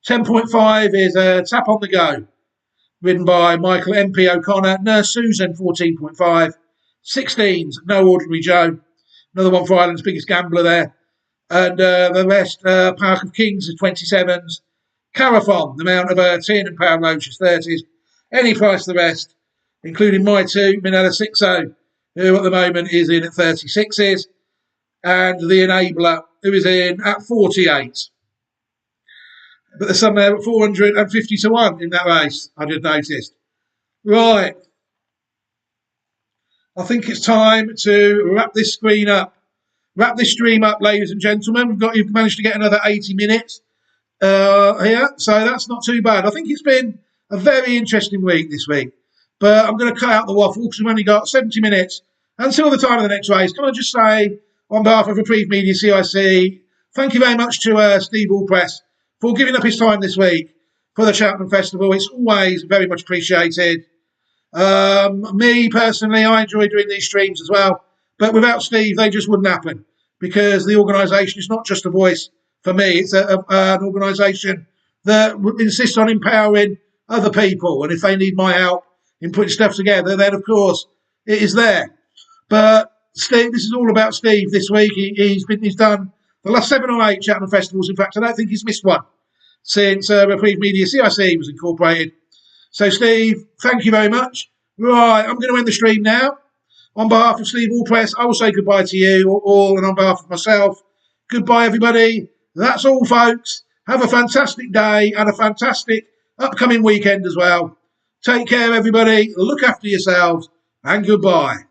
10.5 is Tap on the Go, ridden by Michael MP O'Connor. Nurse Susan, 14.5. 16's No Ordinary Joe, another one for Ireland's biggest gambler there. And the rest, Park of Kings is 27s. Carathon, the mount of Tin and Power Roach is 30s. Any price the rest, including my two, Minella 60, who at the moment is in at 36s. And the Enabler, who is in at 48. But there's some there at 450 to 1 in that race, I just noticed. Right. I think it's time to wrap this screen up. Wrap this stream up, ladies and gentlemen. You've managed to get another 80 minutes here, so that's not too bad. I think it's been a very interesting week this week. But I'm going to cut out the waffle because we've only got 70 minutes until the time of the next race. Can I just say, on behalf of Reprieve Media CIC, thank you very much to Steve Allpress for giving up his time this week for the Cheltenham Festival. It's always very much appreciated. Me, personally, I enjoy doing these streams as well. But without Steve, they just wouldn't happen because the organisation is not just a voice for me. It's an organisation that insists on empowering other people. And if they need my help in putting stuff together, then, of course, it is there. But Steve, this is all about Steve this week. He's done the last 7 or 8 Cheltenham festivals. In fact, I don't think he's missed one since Reprieve Media CIC was incorporated. So, Steve, thank you very much. Right, I'm going to end the stream now. On behalf of Steve Allpress, I will say goodbye to you all, and on behalf of myself, goodbye, everybody. That's all, folks. Have a fantastic day and a fantastic upcoming weekend as well. Take care, everybody. Look after yourselves, and goodbye.